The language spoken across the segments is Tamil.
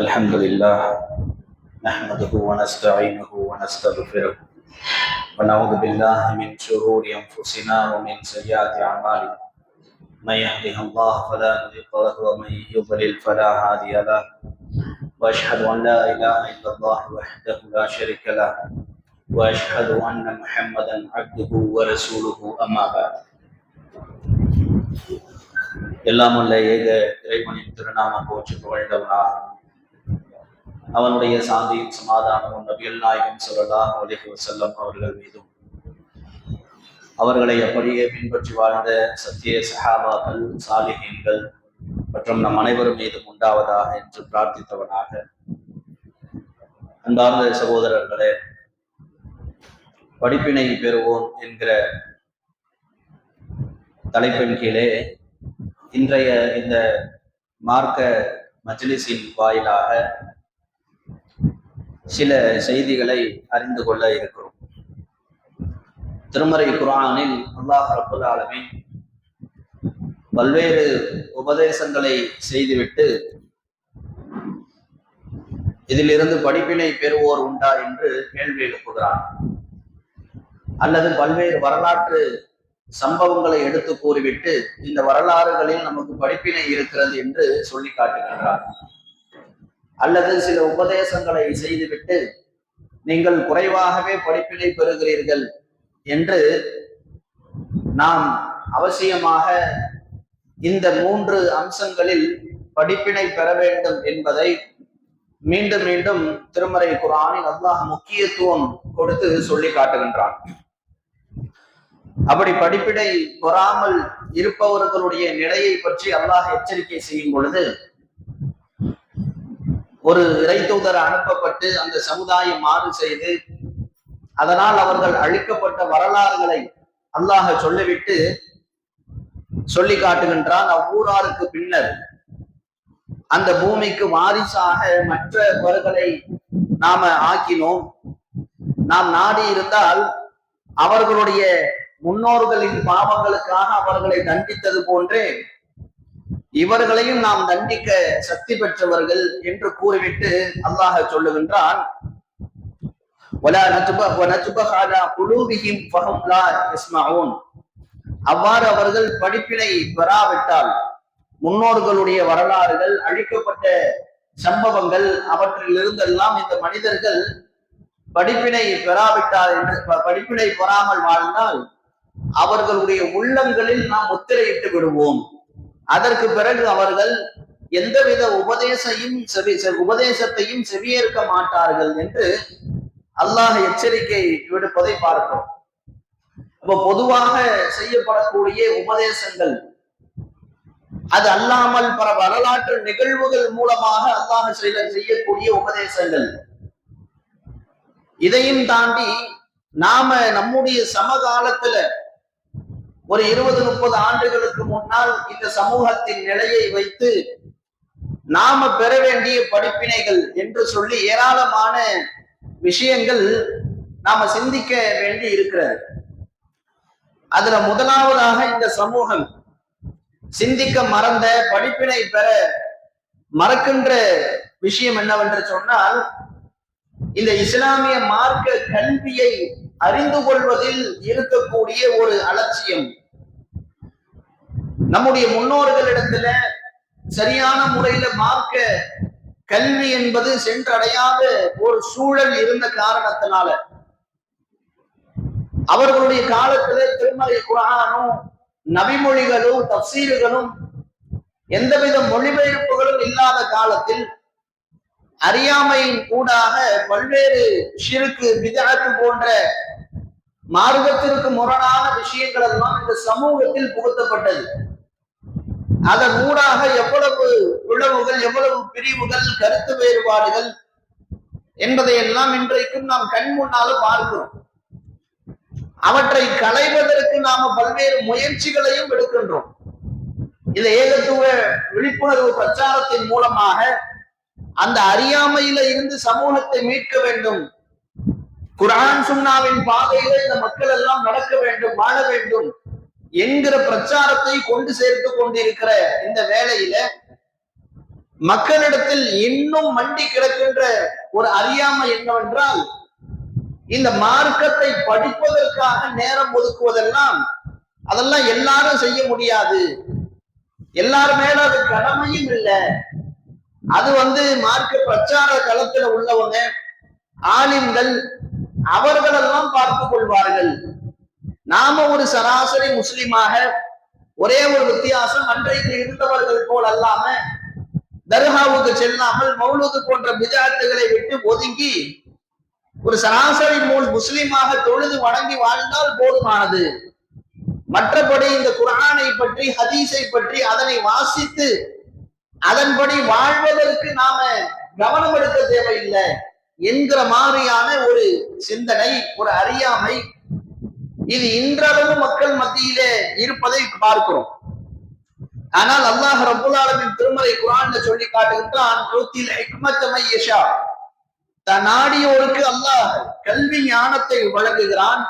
الحمد لله نحمده ونستعينه ونستغفره ونعوذ بالله من شرور أنفسنا ومن سيئات أعمالنا من يهده الله فلا مضل له ومن يضلل فلا هادي له وأشهد أن لا إله إلا الله وحده لا شريك له وأشهد أن محمدا عبده ورسوله أما بعد எல்லாம் உள்ள ஏக இறைவனின் திருநாமம் போற்றி புகழ்ந்தவனாக அவனுடைய சாந்தியும் சமாதானமும் நபிகள் நாயகம் ஸல்லல்லாஹு அலைஹி வஸல்லம் அவர்கள் மீதும் அவர்களை அப்படியே பின்பற்றி வாழ்ந்த சத்திய சஹாபாக்கள் சாலிஹீன்கள் மற்றும் நம் அனைவரும் மீதும் உண்டாவதாக என்று பிரார்த்தித்தவனாக, அன்பார்ந்த சகோதரர்களே, படிப்பினை பெறுவோம் என்கிற தலைப்பின் கீழே இன்றைய இந்த மார்க்க மஜ்லிஸின் வாயிலாக சில செய்திகளை அறிந்து கொள்ள இருக்கிறோம். திருமறை குர்ஆனில் அல்லாஹ் ரப்பல் ஆலமீன் பல்வேறு உபதேசங்களை செய்துவிட்டு இதிலிருந்து படிப்பினை பெறுவோர் உண்டா என்று கேள்வி எழுப்புகிறான். அல்லது பல்வேறு வரலாற்று சம்பவங்களை எடுத்து கூறிவிட்டு இந்த வரலாறுகளில் நமக்கு படிப்பினை இருக்கிறது என்று சொல்லி காட்டுகின்றார். அல்லது சில உபதேசங்களை செய்துவிட்டு நீங்கள் குறைவாகவே படிப்பினை பெறுகிறீர்கள் என்று நாம் அவசியமாக இந்த 3 அம்சங்களில் படிப்பினை பெற வேண்டும் என்பதை மீண்டும் மீண்டும் திருமறை குர்ஆனில் அல்லாஹ் முக்கியத்துவம் கொடுத்து சொல்லி காட்டுகின்றான். அப்படி படிப்பினை பெறாமல் இருப்பவர்களுடைய நிலையை பற்றி அல்லாஹ் எச்சரிக்கை செய்யும் பொழுது, ஒரு இறைத்தூதர் அனுப்பப்பட்டு அந்த சமுதாயம் மாறு செய்து அதனால் அவர்கள் அழிக்கப்பட்ட வரலாறுகளை அல்லாஹ் சொல்லிவிட்டு சொல்லி காட்டுகின்றான். அவ்வூராருக்கு பின்னர் அந்த பூமிக்கு வாரிசாக மற்றவர்களை நாம ஆக்கினோம். நாம் நாடி இருந்தால் அவர்களுடைய முன்னோர்களின் பாவங்களுக்காக அவர்களை தண்டித்தது போன்றே இவர்களையும் நாம் தண்டிக்க சக்தி பெற்றவர்கள் என்று கூறிவிட்டு அல்லாஹ் சொல்லுகின்றான், அவ்வாறு அவர்கள் படிப்பினை பெறாவிட்டால், முன்னோர்களுடைய வரலாறுகள், அழிக்கப்பட்ட சம்பவங்கள், அவற்றில் இருந்தெல்லாம் இந்த மனிதர்கள் படிப்பினை பெறாவிட்டால் என்று படிப்பினை பெறாமல் வாழ்ந்தால் அவர்களுடைய உள்ளங்களில் நாம் முத்திரையிட்டு விடுவோம். அதற்கு பிறகு அவர்கள் எந்தவித உபதேசத்தையும் செவியேற்க மாட்டார்கள் என்று அல்லாஹ் எச்சரிக்கை விடுப்பதை பார்க்கிறோம். அப்ப பொதுவாக செய்யப்படக்கூடிய உபதேசங்கள், அது அல்லாமல் பல வரலாற்று நிகழ்வுகள் மூலமாக அல்லாஹ் செய்யக்கூடிய உபதேசங்கள், இதையும் தாண்டி நாம நம்முடைய சமகாலத்துல ஒரு 20-30 ஆண்டுகளுக்கு முன்னால் இந்த சமூகத்தின் நிலையை வைத்து நாம பெற வேண்டிய படிப்பினைகள் என்று சொல்லி ஏராளமான விஷயங்கள் நாம சிந்திக்க வேண்டி இருக்கிறது. அதுல முதலாவதாக இந்த சமூகம் சிந்திக்க மறந்த, படிப்பினை பெற மறக்கின்ற விஷயம் என்னவென்று சொன்னால், இந்த இஸ்லாமிய மார்க்க கல்வியை அறிந்து கொள்வதில் இருக்கக்கூடிய ஒரு அலட்சியம். நம்முடைய முன்னோர்களிடத்துல சரியான முறையில மார்க்க கல்வி என்பது சென்றடையாத ஒரு சூழல் இருந்த காரணத்தினால அவர்களுடைய காலத்திலே திருமறை குர்ஆனும் நபிமொழிகளும் தஃசீர்களும் எந்தவித மொழிபெயர்ப்புகளும் இல்லாத காலத்தில் அறியாமையின் ஊடாக பல்வேறு ஷிர்க், பித்அத் போன்ற மார்க்கத்திற்கு முரணான விஷயங்கள் எல்லாம் இந்த சமூகத்தில் புகுத்தப்பட்டது. அதன் ஊடாக எவ்வளவு பிளவுகள், எவ்வளவு பிரிவுகள், கருத்து வேறுபாடுகள் என்பதையெல்லாம் இன்றைக்கும் நாம் கண் முன்னால பார்க்கிறோம். அவற்றை களைவதற்கு நாம பல்வேறு முயற்சிகளையும் எடுக்கின்றோம். இந்த ஏகத்துவ விழிப்புணர்வு பிரச்சாரத்தின் மூலமாக அந்த அறியாமையில இருந்து சமூகத்தை மீட்க வேண்டும், குர்ஆன் சுன்னாவின் பாதையில இந்த மக்கள் எல்லாம் நடக்க வேண்டும், வாழ வேண்டும் என்கிற பிரச்சாரத்தை கொண்டு சேர்த்து கொண்டிருக்கிற இந்த வேளையில மக்களிடத்தில் இன்னும் மண்டி கிடக்கின்ற ஒரு அறியாமை என்னவென்றால், இந்த மார்க்கத்தை படிப்பதற்காக நேரம் ஒதுக்குவதெல்லாம் அதெல்லாம் எல்லாரும் செய்ய முடியாது, எல்லாரும் மேல அது கடமையும் இல்லை, அது மார்க்க பிரச்சார களத்துல உள்ளவங்க ஆலிம்கள் அவர்களெல்லாம் பார்த்துக் கொள்வார்கள். நாம ஒரு சராசரி முஸ்லிமாக ஒரே ஒரு வித்தியாசம், அன்றைக்கு இருந்தவர்கள் போல் அல்லாம தர்காவுக்கு செல்லாமல் மௌலூது போன்ற பிதாத்துகளை விட்டு ஒதுங்கி ஒரு சராசரி முஸ்லிமாக தொழுது வணங்கி வாழ்ந்தால் போதுமானது. மற்றபடி இந்த குர்ஆனை பற்றி ஹதீஸை பற்றி அதனை வாசித்து அதன்படி வாழ்வதற்கு நாம கவனம் எடுக்க தேவையில்லை என்கிற மாதிரியான ஒரு சிந்தனை, ஒரு அறியாமை, இது இன்றளவு மக்கள் மத்தியிலே இருப்பதை பார்க்கிறோம். ஆனால் அல்லாஹ் ரப்புல் ஆலமீன் திருமறை குர்ஆன்ல சொல்லி காட்டுகின்றான், தன் நாடியோருக்கு அல்லாஹ் கல்வி ஞானத்தை வழங்குகிறான்.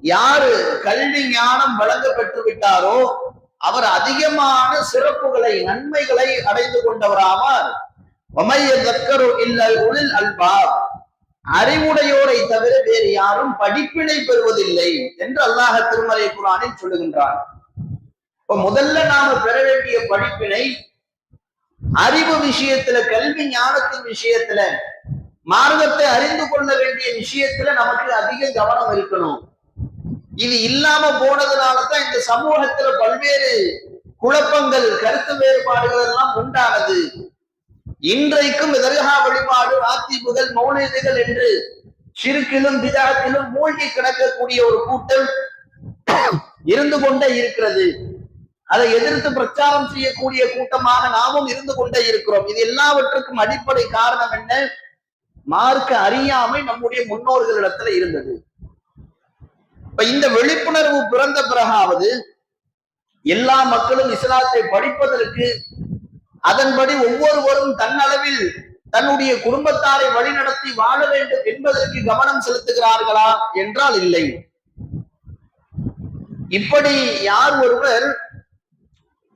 யாரு கல்வி ஞானம் வழங்க பெற்று விட்டாரோ அவர் அதிகமான சிறப்புகளை, நன்மைகளை அடைந்து கொண்டவராவார். அறிவுடையோரை தவிர வேறு யாரும் படிப்பினை பெறுவதில்லை என்று அல்லாஹ் திருமறை குர்ஆனில் சொல்லுகின்றான். இப்ப முதல்ல நாம பெற வேண்டிய படிப்பினை அறிவு விஷயத்துல, கல்வி ஞானத்தின் விஷயத்துல, மார்க்கத்தை அறிந்து கொள்ள வேண்டிய விஷயத்துல நமக்கு அதிக கவனம் இருக்கணும். இது இல்லாம போனதுனாலதான் இந்த சமூகத்துல பல்வேறு குழப்பங்கள், கருத்து வேறுபாடுகள் எல்லாம் உண்டானது. இன்றைக்கும் தர்கா வழிபாடு, ராத்திபுகள், மௌலிதுகள் என்று ஷிர்கிலும் பிதாத்திலும் மூழ்கி கிடக்கக்கூடிய ஒரு கூட்டம் இருந்து கொண்டே இருக்கிறது. அதை எதிர்த்து பிரச்சாரம் செய்யக்கூடிய கூட்டமாக நாமும் இருந்து கொண்டே இருக்கிறோம். இது எல்லாவற்றுக்கும் அடிப்படை காரணம் என்ன? மார்க்க அறியாமை நம்முடைய முன்னோர்களிடத்துல இருந்தது. இப்ப இந்த விழிப்புணர்வு பிறந்த பிறகாவது எல்லா மக்களும் இஸ்லாத்தை படிப்பதற்கு, அதன்படி ஒவ்வொருவரும் தன்னளவில் தன்னுடைய குடும்பத்தாரை வழிநடத்தி வாழ வேண்டும் என்பதற்கு கவனம் செலுத்துகிறார்களா என்றால் இல்லை. இப்படி யார் ஒருவர்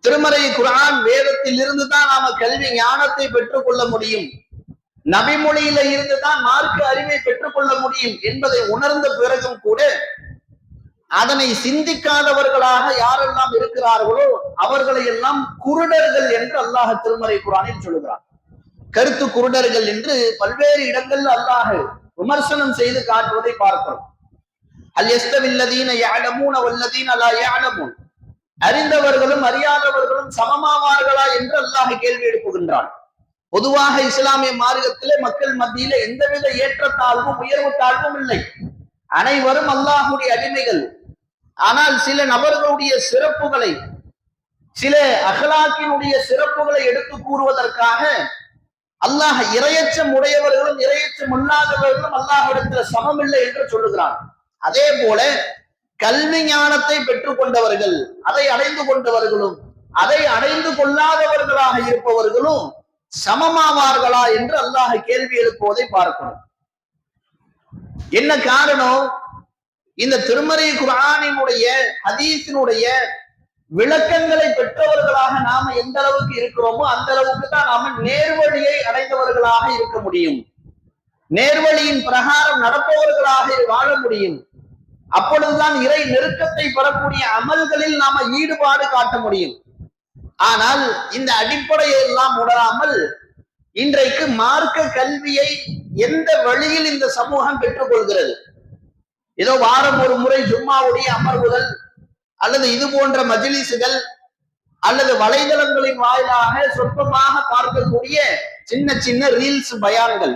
திருமறை குர்ஆன் வேதத்தில் இருந்துதான் நாம கல்வி ஞானத்தை பெற்றுக் கொள்ள முடியும், நபிமொழியில இருந்துதான் மார்க்க அறிவை பெற்றுக் கொள்ள முடியும் என்பதை உணர்ந்த பிறகும் கூட அதனை சிந்திக்காதவர்களாக யாரெல்லாம் இருக்கிறார்களோ அவர்களை எல்லாம் குருடர்கள் என்று அல்லாஹ் திருமறை குர்ஆனில் சொல்லுகிறார். கருத்து குருடர்கள் என்று பல்வேறு இடங்கள் அல்லாஹ் விமர்சனம் செய்து காட்டுவதை பார்க்கிறோம். அல் யஸ்தவில்லதீன யஅலமூன வல்லதீன லா யஅலமூன், அறிந்தவர்களும் அறியாதவர்களும் சமமாவார்களா என்று அல்லாஹ் கேள்வி எழுப்புகின்றான். பொதுவாக இஸ்லாமிய மார்க்கத்திலே மக்கள் மத்தியில எந்தவித ஏற்றத்தாழ்வும் உயர்வு தாழ்வும் இல்லை, அனைவரும் அல்லாஹுடைய அடிமைகள். ஆனால் சில நபர்களுடைய சிறப்புகளை, சில அகலாக்கினுடைய சிறப்புகளை எடுத்து கூறுவதற்காக அல்லாஹ் இரையச்சம் உடையவர்களும் இரையச்சம் இல்லாதவர்களும் அல்லாஹ்விடத்துல சமம் இல்லை என்று சொல்லுகிறான். அதே போல கல்வி ஞானத்தை பெற்றுக் கொண்டவர்கள், அதை அடைந்து கொண்டவர்களும் அதை அடைந்து கொள்ளாதவர்களாக இருப்பவர்களும் சமமாவார்களா என்று அல்லாஹ் கேள்வி எழுப்புவதை பார்க்கணும். என்ன காரணம்? இந்த திருமறை குர்ஆனினுடைய ஹதீஸினுடைய விளக்கங்களை பெற்றவர்களாக நாம எந்த அளவுக்கு இருக்கிறோமோ அந்த அளவுக்கு தான் நாம நேர்வழியை அடைந்தவர்களாக இருக்க முடியும், நேர்வழியின் பிரகாரம் நடப்பவர்களாக வாழ முடியும். அப்பொழுதுதான் இறை நெருக்கத்தை பெறக்கூடிய அமல்களில் நாம ஈடுபாடு காட்ட முடியும். ஆனால் இந்த அடிப்படையை எல்லாம் உணராமல் இன்றைக்கு மார்க்க கல்வியை எந்த வழியில் இந்த சமூகம் பெற்றுக் கொள்கிறது? ஏதோ வாரம் ஒரு முறை ஜும்மாவுடைய அமர்வுகள் அல்லது இது போன்ற மஜ்லிஸ்கள் அல்லது வலைதளங்களின் வாயிலாக சொற்பமாக பார்க்கக்கூடிய சின்ன சின்ன ரீல்ஸ் பயான்கள்,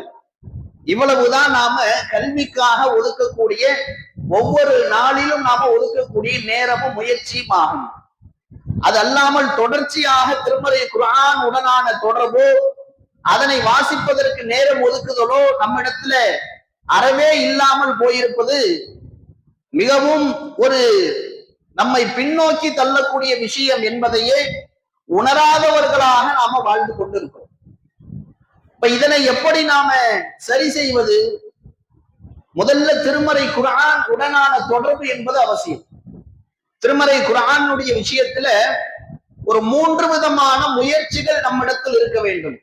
இவ்வளவுதான் நாம கல்விக்காக ஒதுக்கக்கூடிய, ஒவ்வொரு நாளிலும் நாம ஒதுக்கக்கூடிய நேரமும் முயற்சியும் ஆகும். அது அல்லாமல் தொடர்ச்சியாக திருமறை குர்ஆன் உடனான தொடர்போ, அதனை வாசிப்பதற்கு நேரம் ஒதுக்குதலோ நம்மிடத்துல அறவே இல்லாமல் போயிருப்பது மிகவும் ஒரு நம்மை பின்னோக்கி தள்ளக்கூடிய விஷயம் என்பதையே உணராதவர்களாக நாம வாழ்ந்து கொண்டிருக்கிறோம். இப்ப இதனை எப்படி நாம சரி செய்வது? முதல்ல திருமறை குர்ஆன் உடனான தொடர்பு என்பது அவசியம். திருமறை குர்ஆனுடைய விஷயத்துல ஒரு 3 விதமான முயற்சிகள் நம்மிடத்தில் இருக்க வேண்டும்.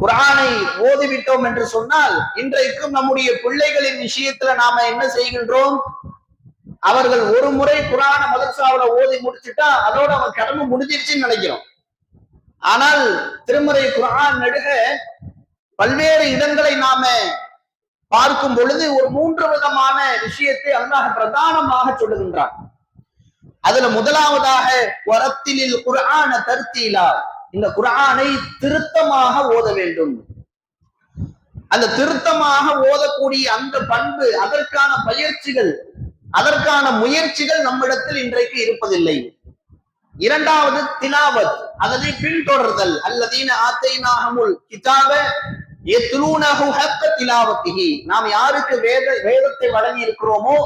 குர்ஆனை ஓதிவிட்டோம் என்று சொன்னால் இன்றைக்கும் நம்முடைய பிள்ளைகளின் விஷயத்துல நாம என்ன செய்கின்றோம்? அவர்கள் ஒரு முறை குர்ஆன மதரசாவுல ஓதி முடிச்சுட்டா அதோட அவன் கடமை முடிஞ்சிருச்சுன்னு நினைக்கிறோம். ஆனால் திருமறை குர்ஆன் நடுக பல்வேறு இடங்களை நாம பார்க்கும் பொழுது ஒரு 3 விதமான விஷயத்தை அல்லாஹ் பிரதானமாக சொல்லுகின்றான். அதுல முதலாவதாக வரத்திலில் குர்ஆன தர்தீலா, இந்த குர்ஆனை திருத்தமாக ஓத வேண்டும். அந்த திருத்தமாக ஓதக்கூடிய அந்த பண்பு, அதற்கான பயிற்சிகள், அதற்கான முயற்சிகள் நம்மிடத்தில் இன்றைக்கு இருப்பதில்லை. இரண்டாவது திலாவத், அதனை பின்தொடர்தல். அல்லதீன ஆத்தைனாஹுல் கிதாப யத்லூனஹு ஹக்க திலாவத்திஹி, நாம் யாருக்கு வேதத்தை வழங்கி இருக்கிறோமோ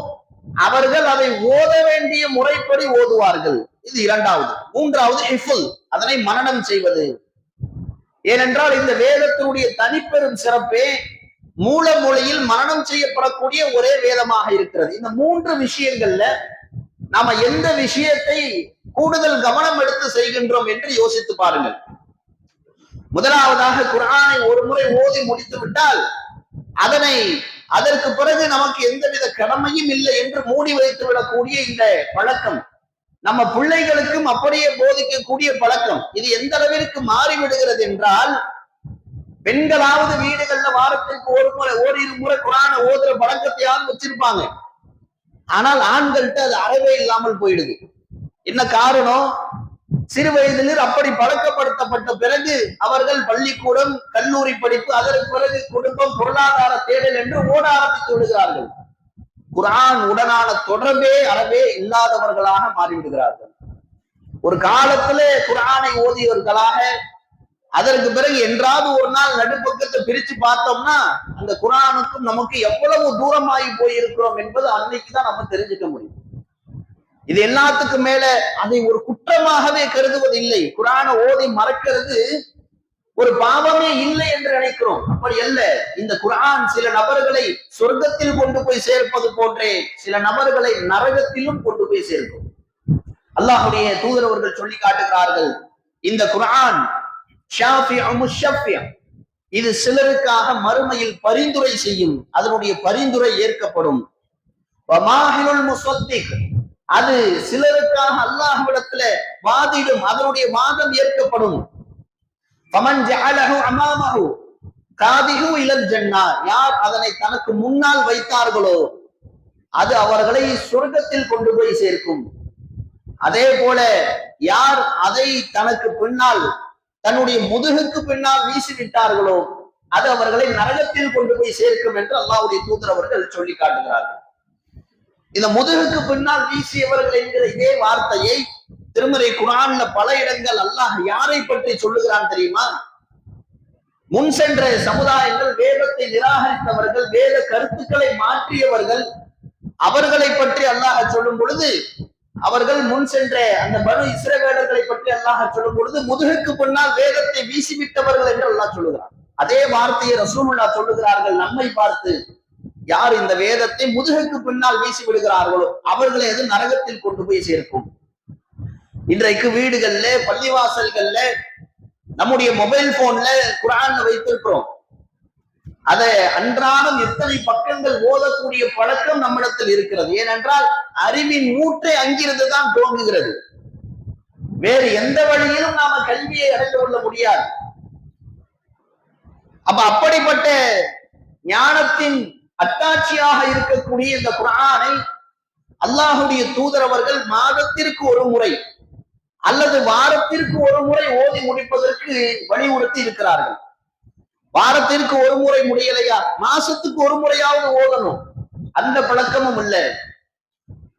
அவர்கள் அதை ஓத வேண்டிய முறைப்படி ஓதுவார்கள். இது இரண்டாவது. மூன்றாவது ஹிஃபுல், அதனை மனனம் செய்வது. ஏனென்றால் இந்த வேதத்தினுடைய தனிப்பெரும் சிறப்பே மூல மொழியில் மனனம் செய்யப்படக்கூடிய ஒரே வேதமாக இருக்கிறது. இந்த 3 விஷயங்கள்ல நாம எந்த விஷயத்தை கூடுதல் கவனம் எடுத்து செய்கின்றோம் என்று யோசித்து பாருங்கள். முதலாவதாக குர்ஆனை ஒரு முறை ஓதி முடித்து விட்டால் அதற்கு பிறகு நமக்கு எந்தவித கடமையும் இல்லை என்று மூடி வைத்து விடக்கூடிய இந்த பழக்கம் நம்ம பிள்ளைகளுக்கும் அப்படியே போதிக்கக்கூடிய பழக்கம். இது எந்த அளவிற்கு மாறிவிடுகிறது என்றால், பெண்களாவது வீடுகள்ல வாரத்திற்கு ஓரிரு முறை குர்ஆனை ஓதுற பழக்கத்தையாவது வச்சிருப்பாங்க. ஆனால் ஆண்கள்கிட்ட அது அறவே இல்லாமல் போயிடுது. என்ன காரணம்? சிறு வயதில் அப்படி பழக்கப்படுத்தப்பட்ட பிறகு அவர்கள் பள்ளிக்கூடம், கல்லூரி படிப்பு, அதற்கு பிறகு குடும்பம், பொருளாதார தேடல் என்று ஓட ஆரம்பித்து விடுகிறார்கள். குர்ஆன் உடனான தொடர்பே அறவே இல்லாதவர்களாக மாறிவிடுகிறார்கள். ஒரு காலத்திலே குர்ஆனை ஓதியவர்களாக, அதற்கு பிறகு என்றாவது ஒரு நாள் நடுப்பக்கத்தை பிரிச்சு பார்த்தோம்னா அந்த குர்ஆனுக்கும் நமக்கு எவ்வளவு தூரமாகி போயிருக்கிறோம் என்பது அன்னைக்குதான் நம்ம தெரிஞ்சுக்க முடியும். இது எல்லாத்துக்கும் மேல அதை ஒரு குற்றமாகவே கருதுவதில்லை. குர்ஆனை ஓதி மறக்கிறது ஒரு பாவமே இல்லை என்று நினைக்கிறோம். அப்படி அல்ல. இந்த குர்ஆன் சில நபர்களை சொர்க்கத்தில் கொண்டு போய் சேர்ப்பது போன்றே சில நபர்களை நரகத்திலும் கொண்டு போய் சேர்க்கும். அல்லாஹ்வுடைய தூதர் அவர்கள் சொல்லி காட்டுகிறார்கள், இந்த குர்ஆன் இது சிலருக்காக மறுமையில் பரிந்துரை செய்யும், அதனுடைய பரிந்துரை ஏற்கப்படும். அது சிலருக்காக அல்லாஹ்விடத்துல வாதிடும், அதனுடைய வாதம் ஏற்கப்படும். யார் அதனை தனக்கு முன்னால் வைத்தார்களோ அது அவர்களை சொர்க்கத்தில் கொண்டு போய் சேர்க்கும். அதே போல யார் அதை தனக்கு பின்னால், தன்னுடைய முதுகுக்கு பின்னால் வீசிவிட்டார்களோ அது அவர்களை நரகத்தில் கொண்டு போய் சேர்க்கும் என்று அல்லாஹ்வுடைய தூதர் அவர்கள் சொல்லி காட்டுகிறார்கள். இந்த முதுகுக்கு பின்னால் வீசியவர்கள் என்கிற இதே வார்த்தையை திருமறை குர்ஆன்ல பல இடங்கள் அல்லாஹ் யாரை பற்றி சொல்லுகிறான் தெரியுமா? முன் சென்ற சமுதாயங்கள், வேதத்தை நிராகரித்தவர்கள், வேத கருத்துக்களை மாற்றியவர்கள், அவர்களை பற்றி அல்லாஹ் சொல்லும் பொழுது, அவர்கள் முன் சென்ற அந்த பனு இஸ்ரவேலர்களை பற்றி அல்லாஹ் சொல்லும் பொழுது முதுகுக்கு பின்னால் வேதத்தை வீசிவிட்டவர்கள் என்று அல்லாஹ் சொல்லுகிறார். அதே வார்த்தையை ரசூலுல்லாஹ் சொல்லுகிறார்கள் நம்மை பார்த்து, யார் இந்த வேதத்தை முதுகுக்கு பின்னால் வீசி விடுகிறார்களோ அவர்களை அது நரகத்தில் கொண்டு போய் சேர்க்கும். இன்றைக்கு வீடுகள்ல, பள்ளிவாசல்கள்ல, நம்முடைய மொபைல் போன்ல குர்ஆன் வைத்திருக்கிறோம். அதை அன்றாடம் எத்தனை பக்கங்கள் ஓதக்கூடிய பழக்கம் நம்மிடத்தில் இருக்கிறது. ஏனென்றால் அறிவின் ஊற்றை அங்கிருந்து தான் துவங்குகிறது. வேறு எந்த வழியிலும் நாம கல்வியை அடைந்து கொள்ள முடியாது. அப்படிப்பட்ட ஞானத்தின் அத்தாட்சியாக இருக்கக்கூடிய இந்த குர்ஆனை அல்லாஹ்வுடைய தூதர் அவர்கள் மாதத்திற்கு ஒரு முறை அல்லது வாரத்திற்கு ஒரு முறை ஓதி முடிப்பதற்கு வலியுறுத்தி இருக்கிறார்கள். வாரத்திற்கு ஒரு முறை முடியலையா, மாசத்துக்கு ஒரு முறையாவது ஓதணும். அந்த பழக்கமும் இல்லை.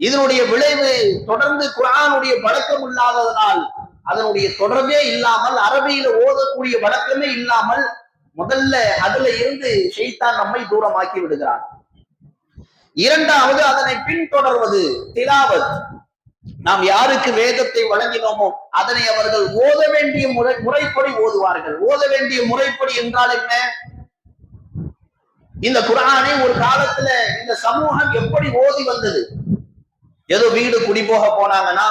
இதனுடைய விளைவு தொடர்ந்து குர்ஆனுடைய பழக்கம் இல்லாததனால், அதனுடைய தொடர்பே இல்லாமல், அரபியில ஓதக்கூடிய வழக்கமே இல்லாமல் முதல்ல அதுல இருந்து ஷைத்தான் நம்மை தூரமாக்கி விடுகிறான். இரண்டாவது அதனை பின்தொடர்வது திலாவத். நாம் யாருக்கு வேதத்தை வழங்கினோமோ அதனை அவர்கள் ஓத வேண்டிய முறைப்படி ஓதுவார்கள். ஓத வேண்டிய முறைப்படி என்றால் என்ன? இந்த குர்ஆனை ஒரு காலத்துல இந்த சமூகம் எப்படி ஓதி வந்தது, ஏதோ வீடு குடி போக போனாங்கன்னா,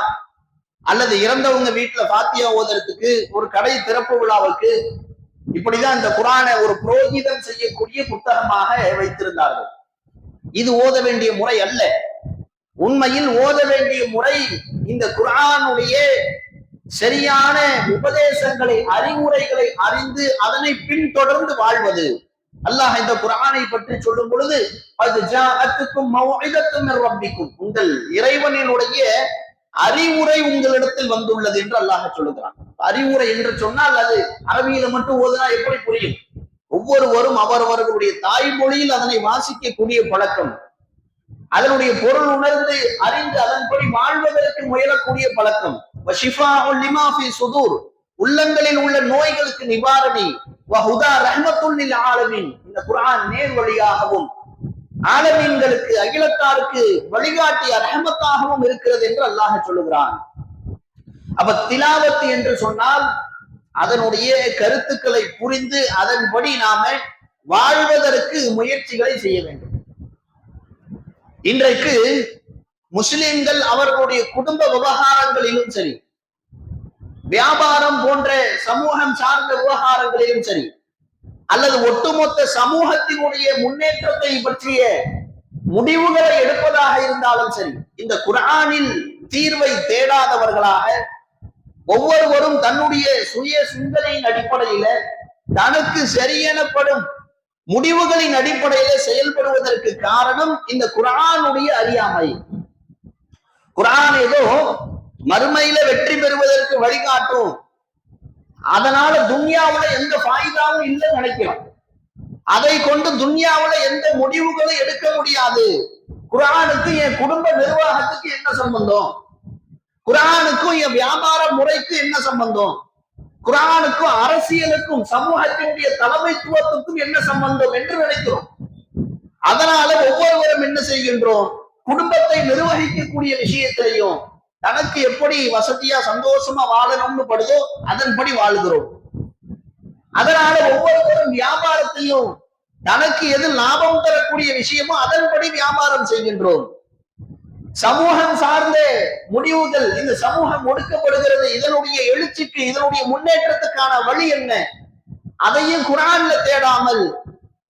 அல்லது இறந்தவங்க வீட்டுல பாத்தியா ஓதுறதுக்கு, ஒரு கடை திறப்பு விழாவுக்கு, இப்படிதான் இந்த குர்ஆனை ஒரு புரோகிதம் செய்யக்கூடிய புத்தகமாக வைத்திருந்தார்கள். இது ஓத வேண்டிய முறை அல்ல. உண்மையில் ஓத வேண்டிய முறை இந்த குர்ஆனுடைய சரியான உபதேசங்களை, அறிவுரைகளை அறிந்து அதனை பின்தொடர்ந்து வாழ்வது. அல்லாஹ் இந்த குர்ஆனை பற்றி சொல்லும் பொழுது, அது ஜாஅத்துக்கும் மவ்இதத்தும் மிர் ரப்பிக்கும், உங்கள் இறைவனினுடைய அறிவுரை உங்களிடத்தில் வந்துள்ளது என்று அல்லாஹ் சொல்லுகிறான். அறிவுரை என்று சொன்னால் அது அரபியில மட்டும் ஓதுனா எப்படி புரியும்? ஒவ்வொருவரும் அவரவர்களுடைய தாய்மொழியில் அதனை வாசிக்கக்கூடிய பழக்கம், அதனுடைய பொருள் உணர்ந்து அறிந்து அதன்படி வாழ்வதற்கு முயலக்கூடிய பழக்கம். வஷிஃபாஉல் லிமா ஃபீ சுதூர், உள்ளங்களில் உள்ள நோய்களுக்கு நிவாரணி. வஹுதா ரஹ்மத்துல் லில் ஆலமீன், இந்த குர்ஆன் நேர் வழியாகவும் ஆலமீன்களுக்கு, அகிலத்தாருக்கு வழிகாட்டிய ரஹ்மத்தாகவும் இருக்கிறது என்று அல்லாஹ் சொல்லுகிறான். அப்ப திலாவத் என்று சொன்னால் அதனுடைய கருத்துக்களை புரிந்து அதன்படி நாம வாழ்வதற்கு முயற்சிகளை செய்ய வேண்டும். இன்றைக்கு முஸ்லிம்கள் அவர்களுடைய குடும்ப விவகாரங்களிலும் சரி, வியாபாரம் போன்ற சமூகம் சார்ந்த விவகாரங்களிலும் சரி, அல்லது ஒட்டுமொத்த சமூகத்தினுடைய முன்னேற்றத்தை பற்றிய முடிவுகளை எடுப்பதாக இருந்தாலும் சரி, இந்த குர்ஆனில் தீர்வை தேடாதவர்களாக ஒவ்வொருவரும் தன்னுடைய சுய சிந்தனையின் அடிப்படையில தனக்கு சரியெனப்படும் முடிவுகளின் அடிப்படையில செயல்படுவதற்கு காரணம் இந்த குர்ஆனுடைய அறியாமை. குர்ஆன் ஏதோ மறுமையில வெற்றி பெறுவதற்கு வழிகாட்டும், அதனால துன்யாவுல எந்த ஃபாயிதாவும் இல்லைன்னு நினைக்கிறோம். அதை கொண்டு துன்யாவுல எந்த முடிவுகளும் எடுக்க முடியாது. குர்ஆனுக்கு என் குடும்ப நிர்வாகத்துக்கு என்ன சம்பந்தம்? குர்ஆனுக்கும் என் வியாபார முறைக்கு என்ன சம்பந்தம்? குர்ஆனுக்கும் அரசியலுக்கும் சமூகத்தினுடைய தலைமைத்துவத்துக்கும் என்ன சம்பந்தம் என்று நினைக்கிறோம். அதனால ஒவ்வொருவரும் என்ன செய்கின்றோம்? குடும்பத்தை நிர்வகிக்கக்கூடிய விஷயத்திலையும் தனக்கு எப்படி வசதியா சந்தோஷமா வாழணும்னு படுதோ அதன்படி வாழுகிறோம். அதனால ஒவ்வொருவரும் வியாபாரத்தையும் தனக்கு எது லாபம் தரக்கூடிய விஷயமோ அதன்படி வியாபாரம் செய்கின்றோம். சமூகம் சார்ந்த முடிவுகள், இந்த சமூகம் ஒடுக்கப்படுகிறது, இதனுடைய எழுச்சிக்கு, இதனுடைய முன்னேற்றத்துக்கான வழி என்ன, அதையும் குர்ஆன்ல தேடாமல்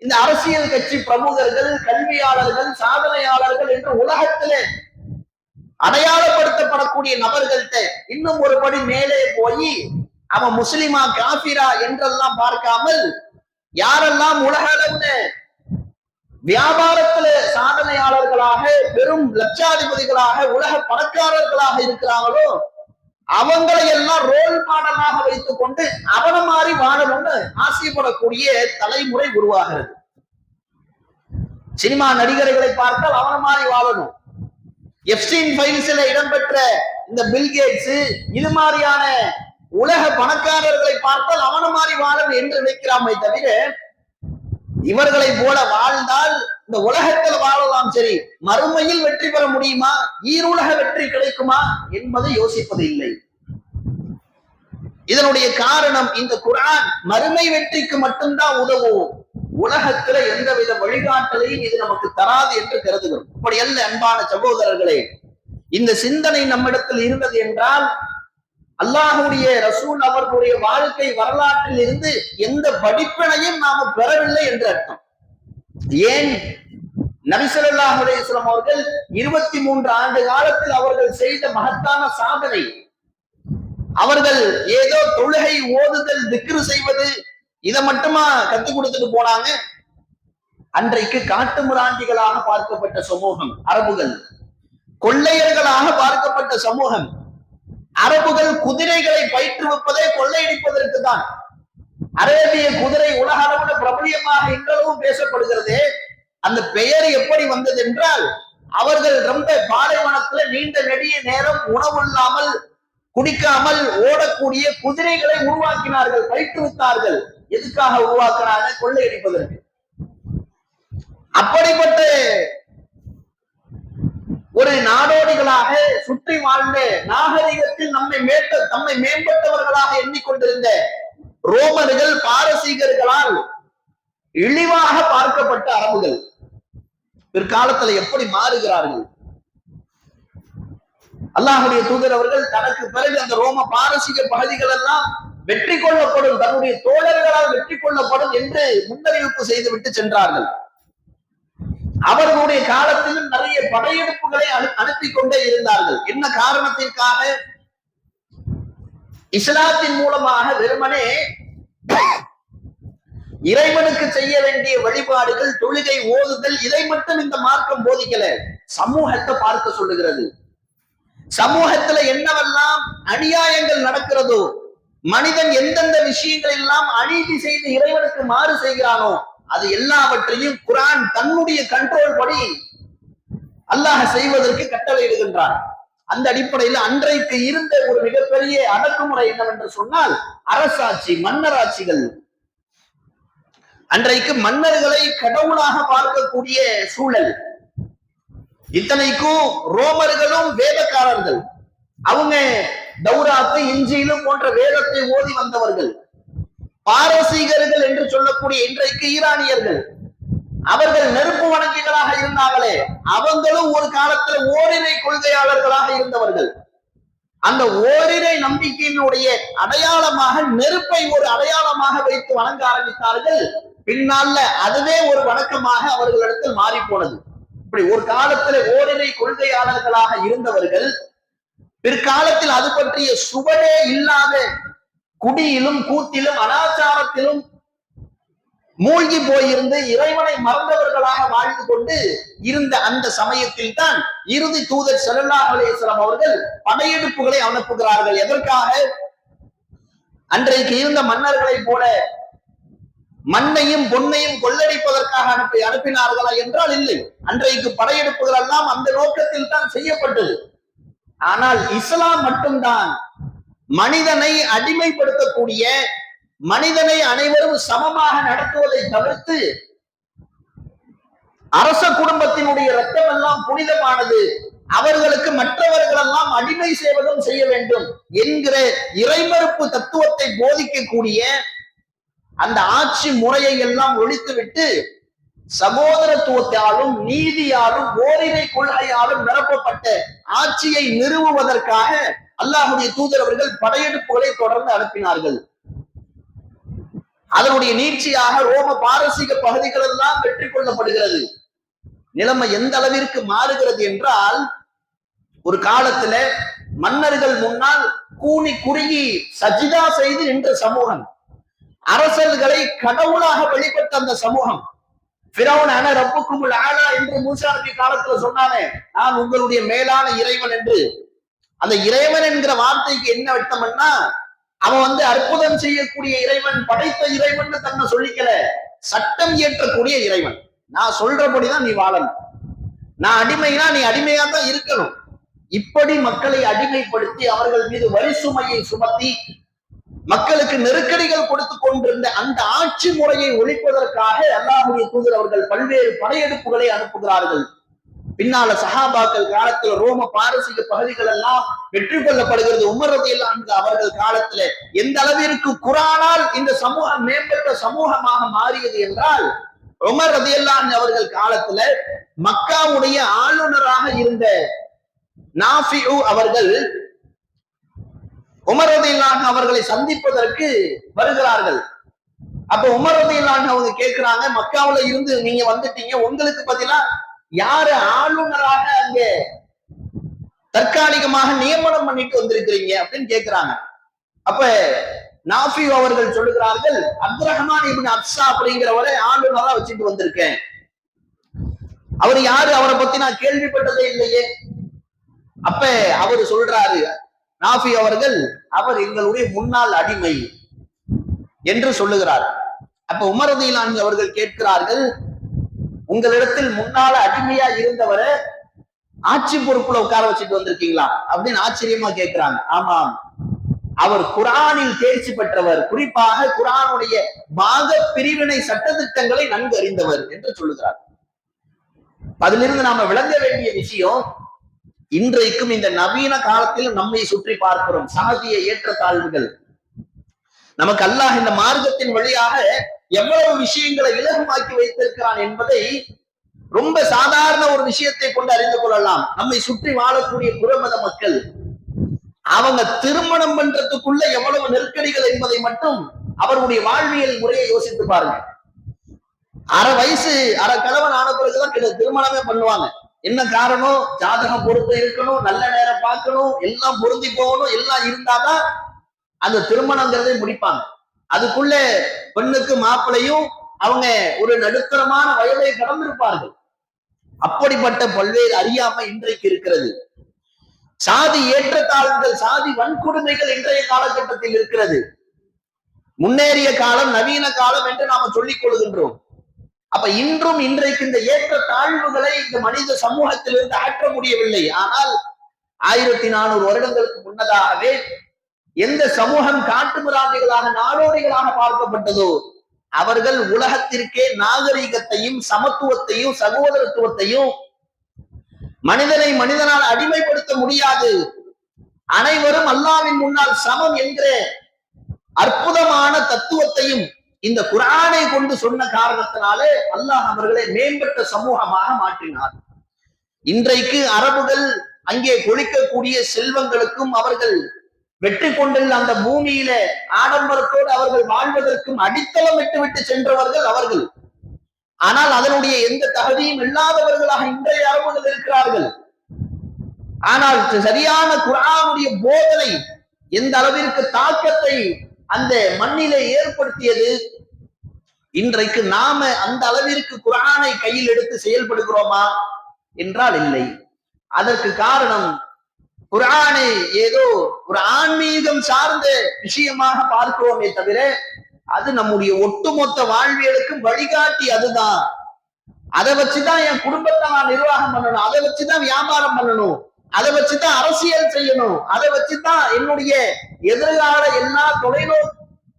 இந்த அரசியல் கட்சி பிரமுகர்கள், கல்வியாளர்கள், சாதனையாளர்கள் என்று உலகத்திலே அடையாளப்படுத்தப்படக்கூடிய நபர்கள்ட்ட இன்னும் ஒரு படி மேலே போய் அவன் முஸ்லிமா காபிரா என்றெல்லாம் பார்க்காமல், யாரெல்லாம் உலக அளவுல வியாபாரத்துல சாதனையாளர்களாக, பெரும் லட்சாதிபதிகளாக, உலக பணக்காரர்களாக இருக்கிறாங்களோ அவங்களை எல்லாம் ரோல் மாடலாக வைத்துக் கொண்டு அவனை மாறி வாழணும்னு ஆசைப்படக்கூடிய தலைமுறை உருவாகிறது. சினிமா நடிகர்களை பார்த்தால் அவனை மாறி வாழணும். எப்ஸ்டீன் ஃபைல்ஸ்ல இடம்பெற்ற இந்த பில்கேட்ஸ், இது மாதிரியான உலக பணக்காரர்களை பார்த்தால் அவனை மாறி வாழணும் என்று நினைக்கிறாமே தவிர, இவர்களை போல வாழ்ந்தால் இந்த உலகத்தில் வாழலாம், சரி மறுமையில் வெற்றி பெற முடியுமா, ஈருலக வெற்றி கிடைக்குமா என்பதை யோசிப்பது இல்லை. இதனுடைய காரணம் இந்த குர்ஆன் மறுமை வெற்றிக்கு மட்டும்தான் உதவும், உலகத்துல எந்தவித வழிகாட்டலையும் இது நமக்கு தராது என்று கருதுகிறோம். அப்படி அல்ல அன்பான சகோதரர்களே. இந்த சிந்தனை நம்மிடத்தில் இருந்தது என்றால் அல்லாஹுடைய ரசூல் அவர்களுடைய வாழ்க்கை வரலாற்றில் இருந்து எந்த படிப்பினையும் நாம பெறவில்லை என்று அர்த்தம். ஏன்? நபி ஸல்லல்லாஹு அலைஹி வஸல்லம் அவர்கள் 23 ஆண்டு காலத்தில் அவர்கள் செய்த மகத்தான சாதனை, அவர்கள் ஏதோ தொழுகை, ஓதுதல், திக்ரு செய்வது இதை மட்டுமா கத்துக் கொடுத்துட்டு போனாங்க? அன்றைக்கு காட்டுமிராண்டிகளாக பார்க்கப்பட்ட சமூகம் அரபுகள், கொள்ளையர்களாக பார்க்கப்பட்ட சமூகம். அரபுகள் குதிரைகளை பயிற்றுவிப்பதே கொள்ளையடிப்பதற்கு தான். அரேபிய குதிரை உலக அளவில் பிரபலியமாக இன்றளவும் பேசப்படுகிறது. அந்த பெயர் எப்படி வந்தது என்றால், அவர்கள் ரொம்ப பாலைவனத்துல நீண்ட நெடிய நேரம் உணவு இல்லாமல், குடிக்காமல் ஓடக்கூடிய குதிரைகளை உருவாக்கினார்கள், பயிற்றுவித்தார்கள். எதுக்காக உருவாக்குறாங்க? கொள்ளையடிப்பதற்கு. அப்படிப்பட்ட ஒரு நாடோடிகளாக சுற்றி வாழ்ந்த, நாகரிகத்தில் தம்மை மேம்பட்டவர்களாக எண்ணிக்கொண்டிருந்த ரோமர்கள், பாரசீகர்களால் இழிவாக பார்க்கப்பட்ட அரபுகள் பிற்காலத்துல எப்படி மாறுகிறார்கள்? அல்லாஹுடைய தூதர் அவர்கள் தனக்கு பிறகு அந்த ரோம பாரசீக பகுதிகள் எல்லாம் வெற்றி கொள்ளப்படும், தன்னுடைய தோழர்களால் வெற்றி கொள்ளப்படும் என்று முன்னறிவிப்பு செய்துவிட்டு சென்றார்கள். அவர்களுடைய காலத்திலும் நிறைய படையெடுப்புகளை அனுப்பி கொண்டே இருந்தார்கள். என்ன காரணத்திற்காக? இஸ்லாத்தின் மூலமாக வெறுமனே இறைவனுக்கு செய்ய வேண்டிய வழிபாடுகள், தொழுகை, ஓதுதல், இதை மட்டும் இந்த மார்க்கம் போதிக்கல. சமூகத்தை பார்க்க சொல்லுகிறது. சமூகத்துல என்னவெல்லாம் அநியாயங்கள் நடக்கிறதோ, மனிதன் எந்தெந்த விஷயங்கள் எல்லாம் அநீதி செய்து இறைவனுக்கு மாறு செய்கிறானோ அது எல்லாவற்றையும் குர்ஆன் தன்னுடைய கண்ட்ரோல் படி அல்லாஹ் செய்வதற்கு கட்டளையிடுகின்றான். அந்த அடிப்படையில் அன்றைக்கு இருந்த ஒரு மிகப்பெரிய அடக்குமுறை என்னவென்று சொன்னால் அரசாட்சி, மன்னராட்சிகள். அன்றைக்கு மன்னர்களை கடவுளாக பார்க்கக்கூடிய சூழல். இத்தனைக்கும் ரோமர்களும் வேதக்காரர்கள். அவங்க தௌராத்து, இஞ்சிலும் போன்ற வேதத்தை ஓதி வந்தவர்கள். பாரசீகர்கள் என்று சொல்லக்கூடிய இன்றைக்கு ஈரானியர்கள், அவர்கள் நெருப்பு வணங்கிகளாக இருந்தாங்களே, அவங்களும் ஒரு காலத்துல ஓரிரை கொள்கையாளர்களாக இருந்தவர்கள். அந்த ஓரிரை நம்பிக்கையினுடைய அடையாளமாக நெருப்பை ஒரு அடையாளமாக வைத்து வணங்க ஆரம்பித்தார்கள். பின்னால அதுவே ஒரு வணக்கமாக அவர்களிடத்தில் மாறி போனது. இப்படி ஒரு காலத்துல ஓரிரை கொள்கையாளர்களாக இருந்தவர்கள் பிற்காலத்தில் அது பற்றிய சுவடே இல்லாத குடியிலும் கூத்திலும் அனாச்சாரத்திலும் மூழ்கி போயிருந்து இறைவனை மறந்தவர்களாக வாழ்ந்து கொண்டு இருந்த அந்த சமயத்தில் தான் இறுதி தூதர் ஸல்லல்லாஹு அலைஹி வஸல்லம் அவர்கள் படையெடுப்புகளை அனுப்புகிறார்கள். எதற்காக? அன்றைக்கு இருந்த மன்னர்களை போல மண்ணையும் பொன்னையும் கொள்ளடிப்பதற்காக அனுப்பினார்களா என்றால் இல்லை. அன்றைக்கு படையெடுப்புகள் எல்லாம் அந்த நோக்கத்தில் தான் செய்யப்பட்டது. ஆனால் இஸ்லாம் மட்டும்தான் மனிதனை அடிமைப்படுத்தக்கூடிய, மனிதனை அனைவரும் சமமாக நடத்துவதை தவிர்த்து அரச குடும்பத்தினுடைய ரத்தம் எல்லாம் புனிதமானது, அவர்களுக்கு மற்றவர்கள் எல்லாம் அடிமை செய்வதும் செய்ய வேண்டும் என்கிற இறைமறுப்பு தத்துவத்தை போதிக்கக்கூடிய அந்த ஆட்சி முறையை எல்லாம் ஒழித்துவிட்டு சகோதரத்துவத்தாலும் நீதியாலும் ஓரிரை கொள்கையாலும் நிரப்பப்பட்ட ஆட்சியை நிறுவுவதற்காக அல்லாஹுடைய தூதர் அவர்கள் படையெடுப்புகளை தொடர்ந்து அனுப்பினார்கள். அதனுடைய நீட்சியாக ரோம பாரசீக பகுதிகள் எல்லாம் வெற்றி கொள்ளப்படுகிறது. நிலைமை எந்த அளவிற்கு மாறுகிறது என்றால், ஒரு காலத்துல மன்னர்கள் முன்னால் கூனி குறுகி சஜிதா செய்து நின்ற சமூகம், அரசர்களை கடவுளாக வெளிப்பட்ட அந்த சமூகம். ஃபிரௌன் அன ரப்புக்குமுல் ஆலா என்று மூசா நபி காலத்துல சொன்னானே, நான் உங்களுடைய மேலான இறைவன் என்று. அந்த இறைவன் என்கிற வார்த்தைக்கு என்ன அர்த்தம்னா, அவன் அற்புதம் செய்யக்கூடிய இறைவன், படைத்த இறைவன் தன்னை சொல்லிக்கல, சட்டம் இயற்றக்கூடிய இறைவன். நான் சொல்றபடிதான் நீ வாழணும், நான் அடிமைனா நீ அடிமையா தான் இருக்கணும். இப்படி மக்களை அடிமைப்படுத்தி அவர்கள் மீது வரி சுமையை சுமத்தி மக்களுக்கு நெருக்கடிகள் கொடுத்து கொண்டிருந்த அந்த ஆட்சி முறையை ஒழிப்பதற்காக அல்லாஹ்வுடைய தூதர் அவர்கள் பல்வேறு படையெடுப்புகளை அனுப்புகிறார்கள். பின்னால சஹாபாக்கள் காலத்துல ரோம பாரசீக பகுதிகள் எல்லாம் வெற்றி கொள்ளப்படுகிறது. உமர் ரலியல்லாஹு அன்ஹு அவர்கள் காலத்துல எந்த அளவிற்கு குர்ஆனால் இந்த சமூகம் மேம்பட்ட சமூகமாக மாறியது என்றால், உமர் ரலியல்லாஹு அன்ஹு அவர்கள் காலத்துல மக்காவுடைய ஆளுநராக இருந்த நாஃபிஉ அவர்கள் உமர் ரலியல்லாஹு அன்ஹு அவர்களை சந்திப்பதற்கு வருகிறார்கள். அப்ப உமர் ரலியல்லாஹு அன்ஹு அவங்க கேட்கிறாங்க, மக்காவுல இருந்து நீங்க வந்துட்டீங்க, உங்களுக்கு பதிலா யாரு ஆளுநராக அங்க தற்காலிகமாக நியமனம் பண்ணிட்டு வந்திருக்கிறீங்க அப்படின்னு கேட்கிறாங்க. அப்ப நாஃபிஉ அவர்கள் சொல்லுகிறார்கள், அப்துர் ரஹ்மான் இப்னு அப்ஸா அப்படிங்கிறவரை ஆளுநரா வச்சுட்டு வந்திருக்கேன். அவர் யாரு? அவரை பத்தி நான் கேள்விப்பட்டதே இல்லையே. அப்ப அவரு சொல்றாரு, நாஃபி அவர்கள், அவர் எங்களுடைய முன்னாள் அடிமை என்று சொல்லுகிறார். அப்ப உமர் ரலியல்லாஹு அன்ஹு அவர்கள் கேட்கிறார்கள், உங்களிடத்தில் முன்னால அடிமையா இருந்தவரை ஆட்சி பொறுப்புல உட்கார வச்சுட்டு வந்திருக்கீங்களா அப்படின்னு ஆச்சரியமா கேட்கிறாங்க. ஆமாம், அவர் குர்ஆனில் தேர்ச்சி பெற்றவர், குறிப்பாக குர்ஆனுடைய பாக பிரிவினை சட்டதிட்டங்களை நன்கு அறிந்தவர் என்று சொல்லுகிறார். அதிலிருந்து நாம விளங்க வேண்டிய விஷயம், இன்றைக்கும் இந்த நவீன காலத்தில் நம்மை சுற்றி பார்க்கிறோம் சாதிய ஏற்றத்தாழ்வுகள். நமக்கு அல்லாஹ் இந்த மார்க்கத்தின் வழியாக எவ்வளவு விஷயங்களை இலகுமாக்கி வைத்திருக்கிறான் என்பதை ரொம்ப சாதாரண ஒரு விஷயத்தை கொண்டு அறிந்து கொள்ளலாம். நம்மை சுற்றி வாழக்கூடிய புறமத மக்கள் அவங்க திருமணம் பண்றதுக்குள்ள எவ்வளவு நெருக்கடிகள் என்பதை மட்டும் அவருடைய வாழ்வியல் முறையை யோசித்து பாருங்க. அரை வயசு அரை கிழவன் ஆன பிறகுதான் திருமணமே பண்ணுவாங்க. என்ன காரணம்? ஜாதகம் பொருத்த இருக்கணும், நல்ல நேரம் பார்க்கணும், எல்லாம் பொருந்தி போகணும், எல்லாம் இருந்தாதான் அந்த திருமணங்கிறதை முடிப்பாங்க. அதுக்குள்ள பெண்ணுக்கு மாப்பிளையும் அவங்க ஒரு நடுத்தரமான வயதை கடந்திருப்பார்கள். அப்படிப்பட்ட பல்வேறு அறியாமை இன்றைக்கு இருக்கிறது. சாதி ஏற்றத்தாழ்வுகள், சாதி வன்கொடுமைகள் இன்றைய காலகட்டத்தில் இருக்கிறது. முன்னேறிய காலம், நவீன காலம் என்று நாம சொல்லிக் கொள்கின்றோம். அப்ப இன்றும் இன்றைக்கு இந்த ஏற்ற தாழ்வுகளை இந்த மனித சமூகத்திலிருந்து அகற்ற முடியவில்லை. ஆனால் 1400 வருடங்களுக்கு முன்னதாகவே எந்த சமூகம் காட்டுமிராண்டிகளாக, நாடோடிகளாக பார்க்கப்பட்டதோ அவர்கள் உலகத்திற்கே நாகரிகத்தையும் சமத்துவத்தையும் சகோதரத்துவத்தையும், மனிதனை மனிதனால் அடிமைப்படுத்த முடியாது, அனைவரும் அல்லாஹ்வின் முன்னால் சமம் என்கிற அற்புதமான தத்துவத்தையும் இந்த குர்ஆனை கொண்டு சொன்ன காரணத்தினாலே அல்லாஹ் அவர்களை மேம்பட்ட சமூகமாக மாற்றினார். இன்றைக்கு அரபுகள் அங்கே கொழிக்கக்கூடிய செல்வங்களுக்கும் அவர்கள் வெற்றி கொண்டுள்ள அந்த பூமியில ஆடம்பரத்தோடு அவர்கள் வாழ்வதற்கும் அடித்தளம் விட்டு சென்றவர்கள் அவர்கள். ஆனால் அதனுடைய எந்த தகுதியும் இல்லாதவர்களாக இன்றைய அரபுகள் இருக்கிறார்கள். ஆனால் சரியான குர்ஆனுடைய போதனை எந்த அளவிற்கு தாக்கத்தை அந்த மண்ணிலே ஏற்படுத்தியது. இன்றைக்கு நாம அந்த அளவிற்கு குர்ஆனை கையில் எடுத்து செயல்படுகிறோமா என்றால் இல்லை. அதற்கு காரணம் குர்ஆனை ஏதோ ஒரு ஆன்மீகம் சார்ந்த விஷயமாக பார்க்கிறோமே தவிர அது நம்முடைய ஒட்டுமொத்த வாழ்வியலுக்கும் வழிகாட்டி. அதுதான், அதை வச்சுதான் என் குடும்பத்தை நான் நிர்வாகம் பண்ணணும், அதை வச்சுதான் வியாபாரம் பண்ணணும், அதை வச்சுதான் அரசியல் செய்யணும், அதை வச்சுதான் என்னுடைய எதிர்கால எல்லா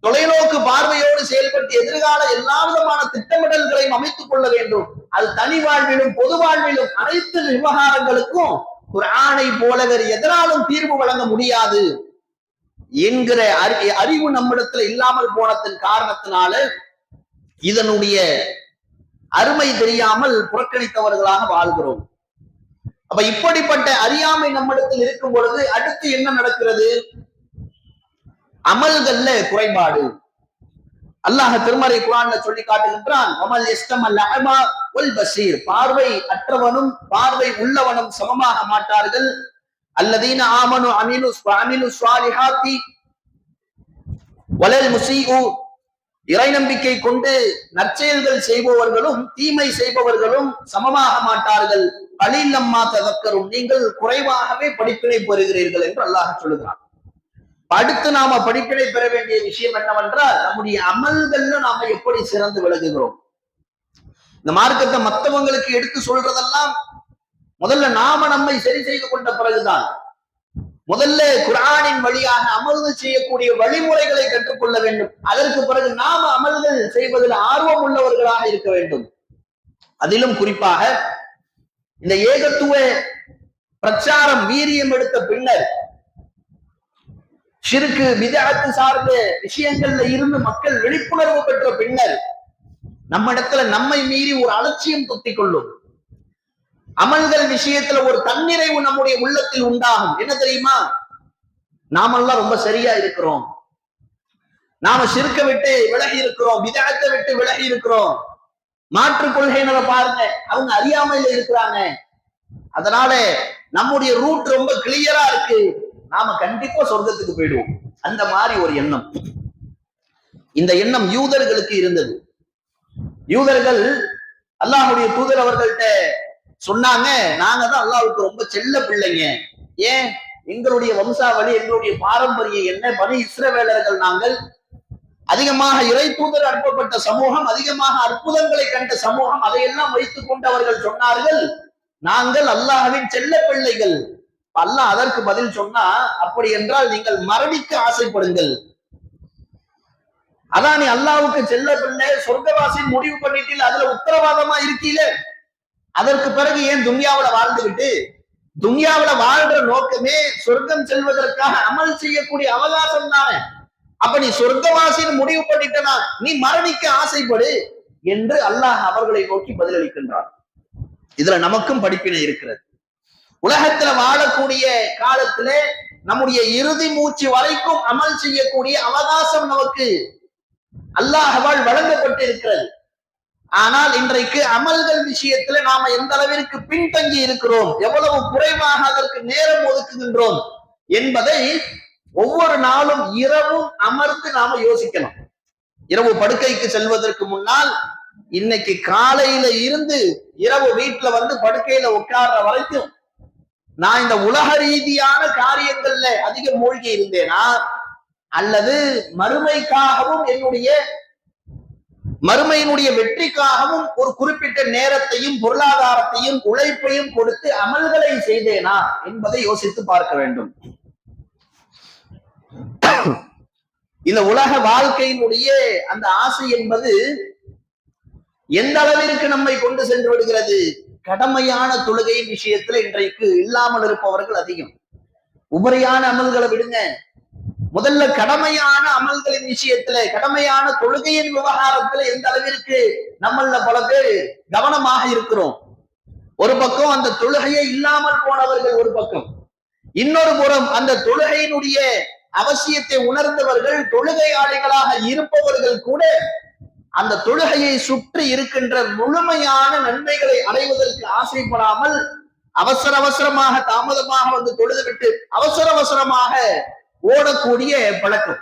தொலைநோக்கு பார்வையோடு செயல்பட்டு எதிர்கால எல்லா விதமான திட்டமிடல்களையும் அமைத்துக் கொள்ள வேண்டும். அது தனி வாழ்விலும் பொது வாழ்விலும் அனைத்து விவகாரங்களுக்கும் குர்ஆனை போல வேறு எதனாலும் தீர்வு வழங்க முடியாது என்கிற அறிவு நம்மிடத்துல இல்லாமல் போனதன் காரணத்தினால இதனுடைய அருமை தெரியாமல் புறக்கணித்தவர்களாக வாழ்கிறோம். அப்ப இப்படிப்பட்ட அறியாமை நம்மிடத்தில் இருக்கும் பொழுது அடுத்து என்ன நடக்கிறது? அமல்கள்ல குறைபாடு. அல்லாஹ் திருமறை குர்ஆன்ல சொல்லி காட்டுகின்றான், வமல் யஸ்தமல் அமா வல் பஸீர், பார்வை அற்றவனும் பார்வை உள்ளவனும் சமமாக மாட்டார்கள். அல்லதீன ஆமனு அமிலு ஸாலிஹாத்தி வலல் முஸீஉ, இறை நம்பிக்கை கொண்டு நற்செயல்கள் செய்பவர்களும் தீமை செய்பவர்களும் சமமாக மாட்டார்கள். கலீலம்மா ததக்கரும், நீங்கள் குறைவாகவே படிப்பினை பெறுகிறீர்கள் என்று அல்லாஹ் சொல்லுகிறான். அடுத்து நாம படிப்பினை பெற வேண்டிய விஷயம் என்னவென்றால் நம்முடைய அமல்கள்ல நாம எப்படி சிறந்து விளங்குகிறோம். இந்த மார்க்கத்தை மற்றவங்களுக்கு எடுத்து சொல்றதெல்லாம் முதல்ல நாம நம்மை சரி செய்து கொண்ட பிறகுதான். முதல்ல குர்ஆனின் வழியாக அமல்கள் செய்யக்கூடிய வழிமுறைகளை கற்றுக்கொள்ள வேண்டும். அதற்கு பிறகு நாம அமல்கள் செய்வதில் ஆர்வம் உள்ளவர்களாக இருக்க வேண்டும். அதிலும் குறிப்பாக இந்த ஏகத்துவ பிரச்சாரம் வீரியம் எடுத்த பின்னர், ஷிர்க் பித்அத் சார்ந்த விஷயங்கள்ல இருந்து மக்கள் விழிப்புணர்வு பெற்ற பின்னர் நம்மிடத்துல நம்மை மீறி ஒரு அலட்சியம் தொத்திக் கொள்ளும். அமல்கள் விஷயத்துல ஒரு தன்னிறைவு நம்முடைய உள்ளத்தில் உண்டாகும். என்ன தெரியுமா? நாமெல்லாம் ரொம்ப சரியா இருக்கிறோம், நாம ஷிர்க்கை விட்டு விலகி இருக்கிறோம், பித்அத்தை விட்டு விலகி இருக்கிறோம், மாற்று கொள்கையினரை பாருங்க அவங்க அறியாமையில இருக்கிறாங்க, அதனால நம்முடைய ரூட் ரொம்ப கிளியரா இருக்கு, நாம கண்டிப்பா சொர்க்கத்துக்கு போயிடுவோம். அந்த மாதிரி ஒரு எண்ணம், இந்த எண்ணம் யூதர்களுக்கு இருந்தது. யூதர்கள் அல்லாஹ்வுடைய தூதர் அவர்கள்ட்ட சொன்னாங்க, நாங்க தான் அல்லாஹ்வுக்கு ரொம்ப செல்ல பிள்ளைங்க. ஏன்? எங்களுடைய வம்சாவளி, எங்களுடைய பாரம்பரியம் என்ன, பனி இஸ்ரவேலர்கள் நாங்கள், அதிகமாக இறை தூதர் அனுப்பப்பட்ட சமூகம், அதிகமாக அற்புதங்களை கண்ட சமூகம், அதையெல்லாம் வைத்துக் கொண்டு அவர்கள் சொன்னார்கள், நாங்கள் அல்லாஹ்வின் செல்ல பிள்ளைகள். அல்லாஹ் அதற்கு பதில் சொன்னா, அப்படி என்றால் நீங்கள் மரணிக்க ஆசைப்படுங்கள். அதான் நீ அல்லாஹ்வுக்கு செல்ல பிள்ளை, சொர்க்கவாசி முடிவு பண்ணிட்டு அதுல உத்தரவாதமா இருக்கீல, அதற்கு பிறகு ஏன் துன்யாவில வாழ்ந்துவிட்டு, துன்யாவில வாழ்ற நோக்கமே சொர்க்கம் செல்வதற்காக அமல் செய்யக்கூடிய அவகாசம் தானே. அப்ப நீ சொர்க்கவாசின்னு முடிவு பண்ணிட்டனா நீ மரணிக்க ஆசைப்படு என்று அல்லாஹ் அவர்களை நோக்கி பதிலளிக்கின்றார். இதுல நமக்கும் படிப்பினை இருக்கிறது. உலகத்துல வாழக்கூடிய காலத்துல நம்முடைய இறுதி மூச்சு வரைக்கும் அமல் செய்யக்கூடிய அவகாசம் நமக்கு அல்லாஹ்வால் வழங்கப்பட்டு இருக்கிறது. ஆனால் இன்றைக்கு அமல்கள் விஷயத்துல நாம எந்த அளவிற்கு பின்தங்கி இருக்கிறோம், எவ்வளவு குறைவாக அதற்கு நேரம் ஒதுக்குகின்றோம் என்பதை ஒவ்வொரு நாளும் இரவும் அமர்ந்து நாம யோசிக்கணும். இரவு படுக்கைக்கு செல்வதற்கு முன்னால் இன்னைக்கு காலையில இருந்து இரவு வீட்டுல வந்து படுக்கையில உட்கார்ற வரைக்கும் நான் இந்த உலக ரீதியான காரியங்கள்ல அதிக மூழ்கி இருந்தேனா, அல்லது மறுமைக்காகவும் மறுமையினுடைய வெற்றிக்காகவும் ஒரு குறிப்பிட்ட நேரத்தையும் பொருளாதாரத்தையும் உழைப்பையும் கொடுத்து அமல்களை செய்தேனா என்பதை யோசித்து பார்க்க வேண்டும். இந்த உலக வாழ்க்கையினுடைய அந்த ஆசை என்பது எந்த அளவிற்கு நம்மை கொண்டு சென்று விடுகிறது? கடமையான தொழுகையின் விஷயத்துல இன்றைக்கு இல்லாமல் இருப்பவர்கள் அதிகம். உபரியான அமல்களை விடுங்க, முதல்ல கடமையான அமல்களின் விஷயத்துல, கடமையான தொழுகையின் விவகாரத்துல எந்த அளவிற்கு நம்மள பல பேர் கவனமாக இருக்கிறோம். ஒரு பக்கம் அந்த தொழுகையை இல்லாமல் போனவர்கள் ஒரு பக்கம், இன்னொரு புறம் அந்த தொழுகையினுடைய அவசியத்தை உணர்ந்தவர்கள், தொழுகையாளிகளாக இருப்பவர்கள் கூட அந்த தொழுகையை சுற்றி இருக்கின்ற முழுமையான நன்மைகளை அடைவதற்கு ஆசைப்படாமல் அவசர அவசரமாக தாமதமாக வந்து தொழுதுவிட்டு அவசர அவசரமாக ஓடக்கூடிய பழக்கம்.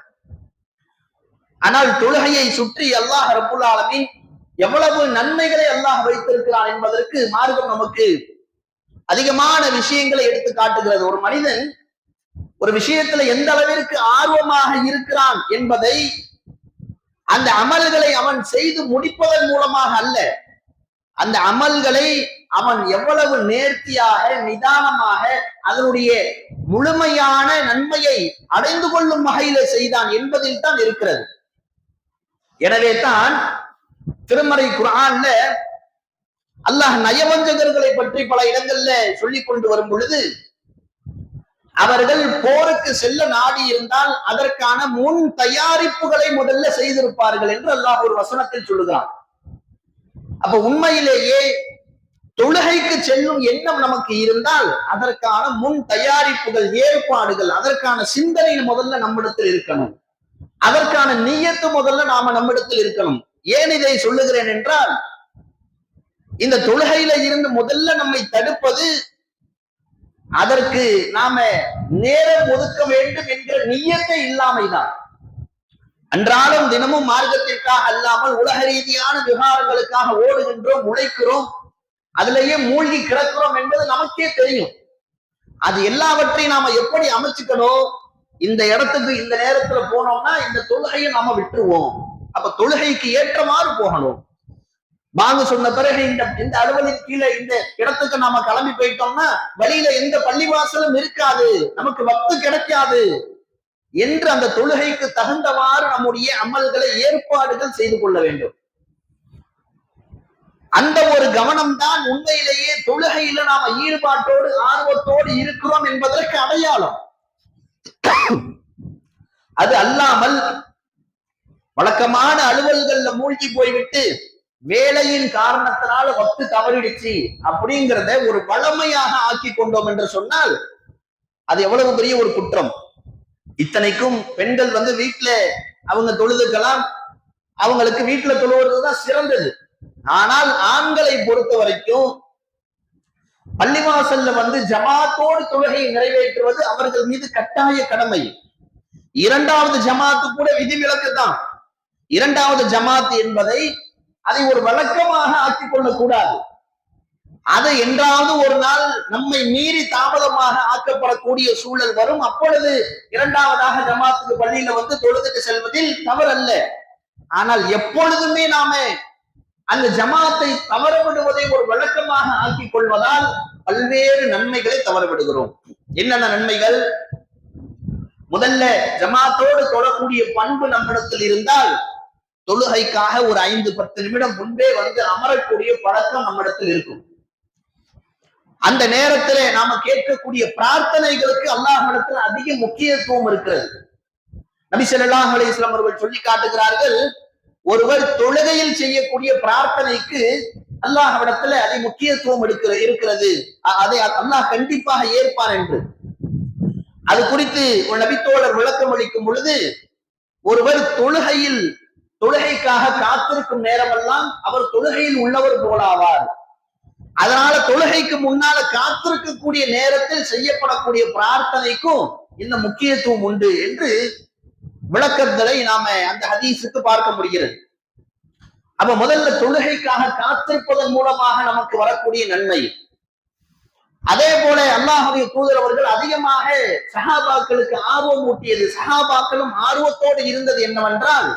ஆனால் தொழுகையை சுற்றி அல்லாஹ் ரப்புல் ஆலமீன் எவ்வளவு நன்மைகளை அல்லாஹ் வைத்திருக்கிறான் என்பதற்கு மார்க்கம் நமக்கு அதிகமான விஷயங்களை எடுத்து காட்டுகிறது. ஒரு மனிதன் ஒரு விஷயத்துல எந்த அளவிற்கு ஆர்வமாக இருக்கிறான் என்பதை அந்த அமல்களை அவன் செய்து முடிப்பதன் மூலமாக அல்ல, அந்த அமல்களை அவன் எவ்வளவு நேர்த்தியாக நிதானமாக அதனுடைய முழுமையான நன்மையை அடைந்து கொள்ளும் வகையில செய்தான் என்பதில் தான் இருக்கிறது. எனவே தான் திருமறை குர்ஆன்ல அல்லாஹ் நயவஞ்சகர்களை பற்றி பல இடங்கள்ல சொல்லிக் கொண்டு வரும் பொழுது, அவர்கள் போருக்கு செல்ல நாடி இருந்தால் அதற்கான முன் தயாரிப்புகளை முதல்ல செய்திருப்பார்கள் என்று அல்லாஹ் ஒரு வசனத்தில் சொல்லுகிறான். அப்ப உண்மையிலேயே தொழுகைக்கு செல்லும் எண்ணம் நமக்கு இருந்தால் அதற்கான முன் தயாரிப்புகள், ஏற்பாடுகள், அதற்கான சிந்தனை முதல்ல நம்மிடத்தில் இருக்கணும், அதற்கான நியத்து முதல்ல நாம நம்மிடத்தில் இருக்கணும். ஏன் இதை சொல்லுகிறேன் என்றால், இந்த தொழுகையில இருந்து முதல்ல நம்மை தடுப்பது அதற்கு நாம நேரம் ஒதுக்க வேண்டும் என்கிற நியத்தை இல்லாமைதான். அன்றாடம் தினமும் மார்க்கத்திற்காக அல்லாமல் உலக ரீதியான விவகாரங்களுக்காக ஓடுகின்றோம், உழைக்கிறோம், அதிலேயே மூழ்கி கிடக்கிறோம் என்பது நமக்கே தெரியும். அது எல்லாவற்றையும் நாம எப்படி அமைச்சுக்கணும்? இந்த இடத்துக்கு இந்த நேரத்துல போனோம்னா இந்த தொழுகையை நாம விட்டுருவோம். அப்ப தொழுகைக்கு ஏற்றமாறு போகணும். வாங்க சொன்ன பிறகு இந்த அலுவலின் கீழே இந்த இடத்துக்கு நாம கிளம்பி போயிட்டோம்னா வழியில எந்த பள்ளிவாசலும் இருக்காது, நமக்கு வக்து கிடைக்காது என்று அந்த தொழுகைக்கு தகுந்தவாறு நம்முடைய அமல்களை ஏற்பாடுகள் செய்து கொள்ள வேண்டும். அந்த ஒரு கவனம் தான் உண்மையிலேயே தொழுகையில நாம ஈடுபாட்டோடு ஆர்வத்தோடு இருக்கிறோம் என்பதற்கு அடையாளம். அது அல்லாமல் வழக்கமான அலுவல்கள்ல மூழ்கி போய்விட்டு வேலையின் காரணத்தினால வக்து தவறிடுச்சு அப்படிங்கிறத ஒரு வளமையாக ஆக்கி கொண்டோம் என்று சொன்னால் அது எவ்வளவு பெரிய ஒரு குற்றம். இத்தனைக்கும் பெண்கள் வீட்டுல அவங்க தொழுதுக்கலாம், அவங்களுக்கு வீட்டுல தொழுவதுதான் சிறந்தது. ஆனால் ஆண்களை பொறுத்த வரைக்கும் பள்ளிவாசல்ல ஜமாத்தோடு தொழுகையை நிறைவேற்றுவது அவர்கள் மீது கட்டாய கடமை. இரண்டாவது ஜமாத்து கூட விதிவிலக்கு தான். இரண்டாவது ஜமாத் என்பதை அதை ஒரு வழக்கமாக ஆக்கிக் கொள்ளக்கூடாது. அதை என்றாவது ஒரு நாள் நம்மை மீறி தாமதமாக ஆக்கப்படக்கூடிய சூழல் வரும். அப்பொழுது இரண்டாவதாக ஜமாத்துக்கு பள்ளியில தொழுதுட்டு செல்வதில் தவறல்ல. ஆனால் எப்பொழுதுமே நாம அந்த ஜமாத்தை தவறவிடுவதை ஒரு வழக்கமாக ஆக்கிக் கொள்வதால் பல்வேறு நன்மைகளை தவறவிடுகிறோம். என்னென்ன நன்மைகள்? முதல்ல ஜமாத்தோடு தொழக்கூடிய பண்பு நம்மிடத்தில் இருந்தால் தொழுகைக்காக ஒரு 5-10 நிமிடம் முன்பே அமரக்கூடிய பழக்கம் நம்மிடத்தில் இருக்கும். அந்த நேரத்திலே நாம கேட்கக்கூடிய பிரார்த்தனைகளுக்கு அல்லாஹ்விடத்தில் அதிக முக்கியத்துவம் இருக்கிறது. நபி ஸல்லல்லாஹு அலைஹி வஸல்லம் அவர்கள் சொல்லி காட்டுகிறார்கள், ஒருவர் தொழுகையில் செய்யக்கூடிய பிரார்த்தனைக்கு அல்லாஹ்விடத்துல அதை முக்கியத்துவம் இருக்கிறது, அதை அல்லாஹ் கண்டிப்பாக ஏற்பார் என்று. அது குறித்து ஒரு நபித்தோழர் விளக்கம் அளிக்கும் பொழுது, ஒருவர் தொழுகைக்காக காத்திருக்கும் நேரமெல்லாம் அவர் தொழுகையில் உள்ளவர் போலாவார். அதனால தொழுகைக்கு முன்னால காத்திருக்கக்கூடிய நேரத்தில் செய்யப்படக்கூடிய பிரார்த்தனைக்கும் இந்த முக்கியத்துவம் உண்டு என்று விளக்கங்களை நாம அந்த ஹதீஸுக்கு பார்க்க முடிகிறது. அப்ப முதல்ல தொழுகைக்காக காத்திருப்பதன் மூலமாக நமக்கு வரக்கூடிய நன்மை. அதே போல அல்லாஹ்வுடைய தூதர் அவர்கள் அதிகமாக சஹாபாக்களுக்கு ஆர்வம் ஊட்டியது, சஹாபாக்களும் ஆர்வத்தோடு இருந்தது என்னவென்றால்,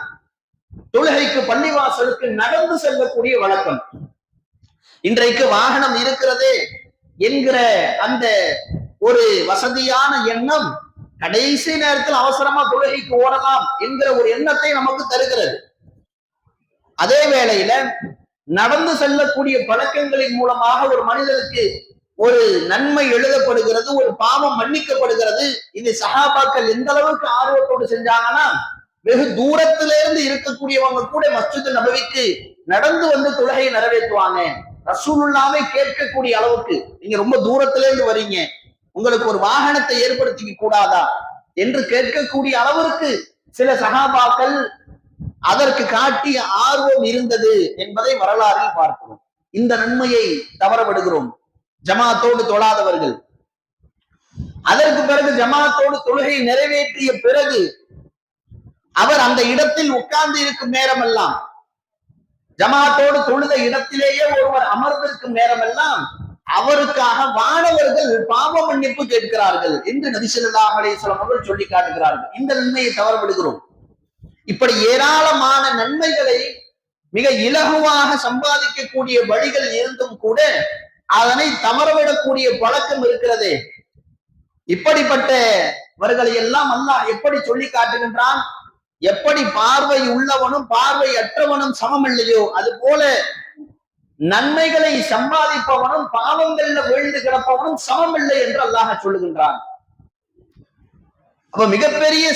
தொழுகைக்கு பள்ளிவாசலுக்கு நடந்து செல்லக்கூடிய வழக்கம். இன்றைக்கு வாகனம் இருக்கிறதே என்கிற அந்த ஒரு வசதியான எண்ணம் கடைசி நேரத்தில் அவசரமா தொழுகைக்கு ஓடலாம் என்கிற ஒரு எண்ணத்தை நமக்கு தருகிறது. அதே வேளையில நடந்து செல்லக்கூடிய பழக்கங்களின் மூலமாக ஒரு மனிதனுக்கு ஒரு நன்மை எழுதப்படுகிறது, ஒரு பாவம் மன்னிக்கப்படுகிறது. இது சஹாபாக்கள் எந்த அளவுக்கு ஆர்வத்தோடு செஞ்சாங்கன்னா, வெகு தூரத்திலிருந்து இருக்கக்கூடியவங்க கூட மஸ்ஜித் நபவிக்கு நடந்து வந்து தொழுகையை நிறைவேற்றுவாங்க. ரசூலுல்லாஹ்வை கேட்கக்கூடிய அளவுக்கு, நீங்க ரொம்ப தூரத்துல இருந்து வரீங்க, உங்களுக்கு ஒரு வாகனத்தை ஏற்படுத்திக்க கூடாதா என்று கேட்கக்கூடிய அளவிற்கு சில சஹாபாக்கள் அதற்கு காட்டிய ஆர்வம் இருந்தது என்பதை வரலாறில் பார்க்கிறோம். இந்த நன்மையை தவறவிடுகிறோம் ஜமாத்தோடு தொழாதவர்கள். அதற்கு பிறகு ஜமாத்தோடு தொழுகையை நிறைவேற்றிய பிறகு அவர் அந்த இடத்தில் உட்கார்ந்து இருக்கும் நேரமெல்லாம், ஜமாத்தோடு தொழுத இடத்திலேயே ஒருவர் அமர்ந்திருக்கும் நேரமெல்லாம் அவருக்காக வானவர்கள் பாவ மன்னிப்பு கேட்கிறார்கள் என்று நபி ஸல்லல்லாஹு அலைஹி வஸல்லம் அவர்கள் சொல்லி காட்டுகிறார்கள். இந்த நன்மையை தவறவிடுகிறோம். இப்படி ஏராளமான நன்மைகளை மிக இலகுவாக சம்பாதிக்கக்கூடிய வழிகள் இருந்தும் கூட அதனை தவறவிடக்கூடிய பழக்கம் இருக்கிறதே. இப்படிப்பட்டவர்களை எல்லாம் அல்லாஹ் எப்படி சொல்லி காட்டுகின்றான்? எப்படி பார்வை உள்ளவனும் பார்வை அற்றவனும் சமம் இல்லையோ, அது போல நன்மைகளை சம்பாதிப்பவனும் பாவங்கள்ல வீழ்ந்து கிடப்பவனும் சமம் இல்லை என்று அல்லாஹ் சொல்லுகின்றான். அப்ப மிகப்பெரிய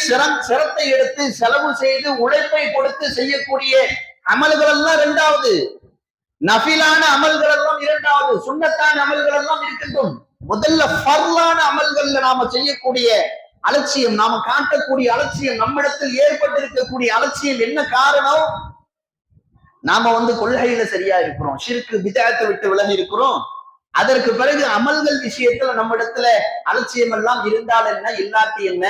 சிரத்தை எடுத்து செலவு செய்து உழைப்பை கொடுத்து செய்யக்கூடிய அமல்கள் எல்லாம் இரண்டாவது, நஃபிலான அமல்கள் எல்லாம் இரண்டாவது, சுன்னத்தான அமல்கள் எல்லாம் இருக்கட்டும். முதல்ல ஃபர்லான அமல்கள்ல நாம செய்யக்கூடிய அலட்சியம், நாம காட்டக்கூடிய அலட்சியம், நம்மிடத்தில் ஏற்பட்டிருக்கக்கூடிய அலட்சியம் என்ன காரணம்? நாம கொள்கையில சரியா இருக்கிறோம், ஷிர்க் பித்அத்தை விட்டு விலகி இருக்கிறோம். அதற்கு பிறகு அமல்கள் விஷயத்துல நம்மிடத்துல அலட்சியம் எல்லாம் இருந்தால் என்ன, இல்லாட்டி என்ன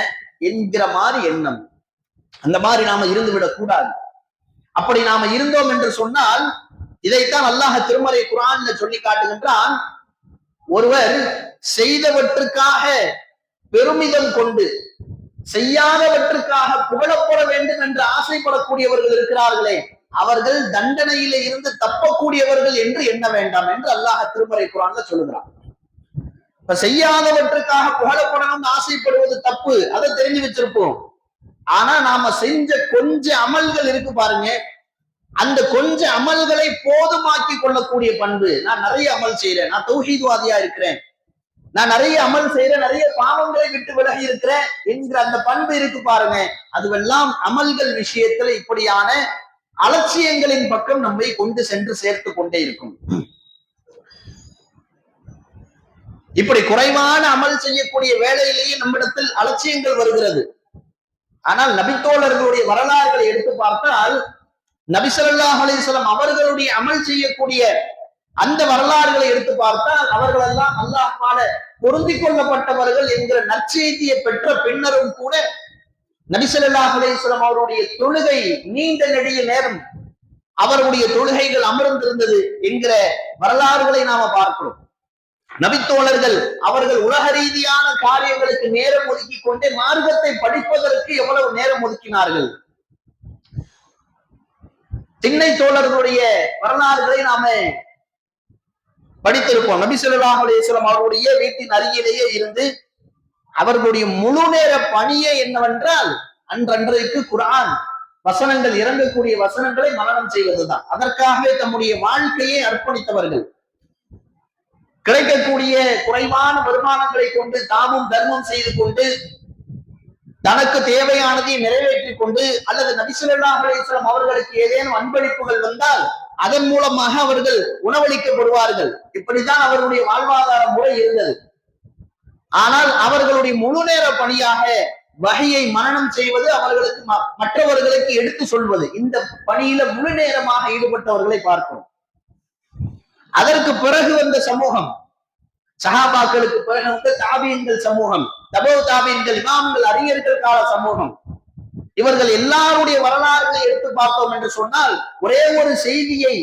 என்கிற மாதிரி எண்ணம். அந்த மாதிரி நாம இருந்து விடக் கூடாது. அப்படி நாம இருந்தோம் என்று சொன்னால், இதைத்தான் அல்லாஹ் திருமறை குர்ஆன்ல சொல்லி காட்டுகின்றான். ஒருவர் செய்தவற்றுக்காக பெருமிதம் கொண்டு செய்யாதவற்றுக்காக புகழப்பட வேண்டும் என்று ஆசைப்படக்கூடியவர்கள் இருக்கிறார்களே, அவர்கள் தண்டனையில இருந்து தப்பக்கூடியவர்கள் என்று எண்ண வேண்டாம் என்று அல்லாஹ் திருமறை குர்ஆன்ல சொல்லுகிறான். இப்ப செய்யாதவற்றுக்காக புகழப்படணும்னு ஆசைப்படுவது தப்பு, அதை தெரிஞ்சு வச்சிருப்போம். ஆனா நாம செஞ்ச கொஞ்ச அமல்கள் இருக்கு பாருங்க, அந்த கொஞ்ச அமல்களை போதுமாக்கி கொள்ளக்கூடிய பண்பு. நான் நிறைய அமல் செய்யறேன், நான் தௌஹீத்வாதியா இருக்கிறேன், நான் நிறைய அமல் செய்யறேன், நிறைய பாவங்களை விட்டு விலகி இருக்கிறேன் என்கிற அந்த பண்பு இருக்கு பாருங்க, அதுவெல்லாம் அமல்கள் விஷயத்துல இப்படியான அலட்சியங்களின் பக்கம் நம்மை கொண்டு சென்று சேர்த்து கொண்டே இருக்கும். இப்படி குறைவான அமல் செய்யக்கூடிய வேளையிலேயே நம்மிடத்தில் அலட்சியங்கள் வருகிறது. ஆனால் நபித்தோழர்களுடைய வரலாறுகளை எடுத்து பார்த்தால், நபி ஸல்லல்லாஹு அலைஹி வஸல்லம் அவர்களுடைய அமல் செய்யக்கூடிய அந்த வரலாறுகளை எடுத்து பார்த்தால், அவர்கள் எல்லாம் அல்லாஹ்வால பொருந்திக் கொள்ளப்பட்டவர்கள் என்கிற நற்செய்தியை பெற்ற பின்னரும் கூட நபி ஸல்லல்லாஹு அலைஹி வஸல்லம் அவருடைய தொழுகை நீண்ட நெடிய நேரம் அவருடைய தொழுகைகள் அமர்ந்திருந்தது என்கிற வரலாறுகளை நாம பார்க்கிறோம். நபித்தோழர்கள் அவர்கள் உலக ரீதியான காரியங்களுக்கு நேரம் ஒதுக்கி கொண்டே மார்க்கத்தை படிப்பதற்கு எவ்வளவு நேரம் ஒதுக்கினார்கள். திண்ணை தோழர்களுடைய வரலாறுகளை நாம படித்திருப்போம். நபி ஸல்லல்லாஹு அலைஹி வஸல்லம் அவருடைய வீட்டின் அருகிலேயே இருந்து அவர்களுடைய முழு நேர பணியே என்னவென்றால், அன்றன்றைக்கு குர்ஆன் வசனங்கள் இறங்கக்கூடிய வசனங்களை மனனம் செய்வதுதான். அதற்காகவே தம்முடைய வாழ்க்கையை அர்ப்பணித்தவர்கள். கிடைக்கக்கூடிய குறைவான வருமானங்களை கொண்டு தாமும் தர்மம் செய்து கொண்டு தனக்கு தேவையானதை நிறைவேற்றிக் கொண்டு, அல்லது நபி ஸல்லல்லாஹு அலைஹி வஸல்லம் அவர்களுக்கு ஏதேனும் அன்பளிப்புகள் வந்தால் அதன் மூலமாக அவர்கள் உணவளிக்கப்படுவார்கள். இப்படித்தான் அவர்களுடைய வாழ்வாதார முறை இருந்தது. ஆனால் அவர்களுடைய முழு நேர பணியாக வகையை மனனம் செய்வது, அவர்களுக்கு மற்றவர்களுக்கு எடுத்து சொல்வது, இந்த பணியில முழு நேரமாக ஈடுபட்டவர்களை பார்க்கிறோம். அதற்கு பிறகு வந்த சமூகம், சஹாபாக்களுக்கு பிறகு வந்த தாபியன்கள் சமூகம், தபோ தாபியன்கள், இமாம்கள், அறிஞர்கள் கால சமூகம். இவர்கள் எல்லாருடைய வரலாறுகளை எடுத்து பார்த்தோம் என்று சொன்னால், ஒரே ஒரு செய்தியை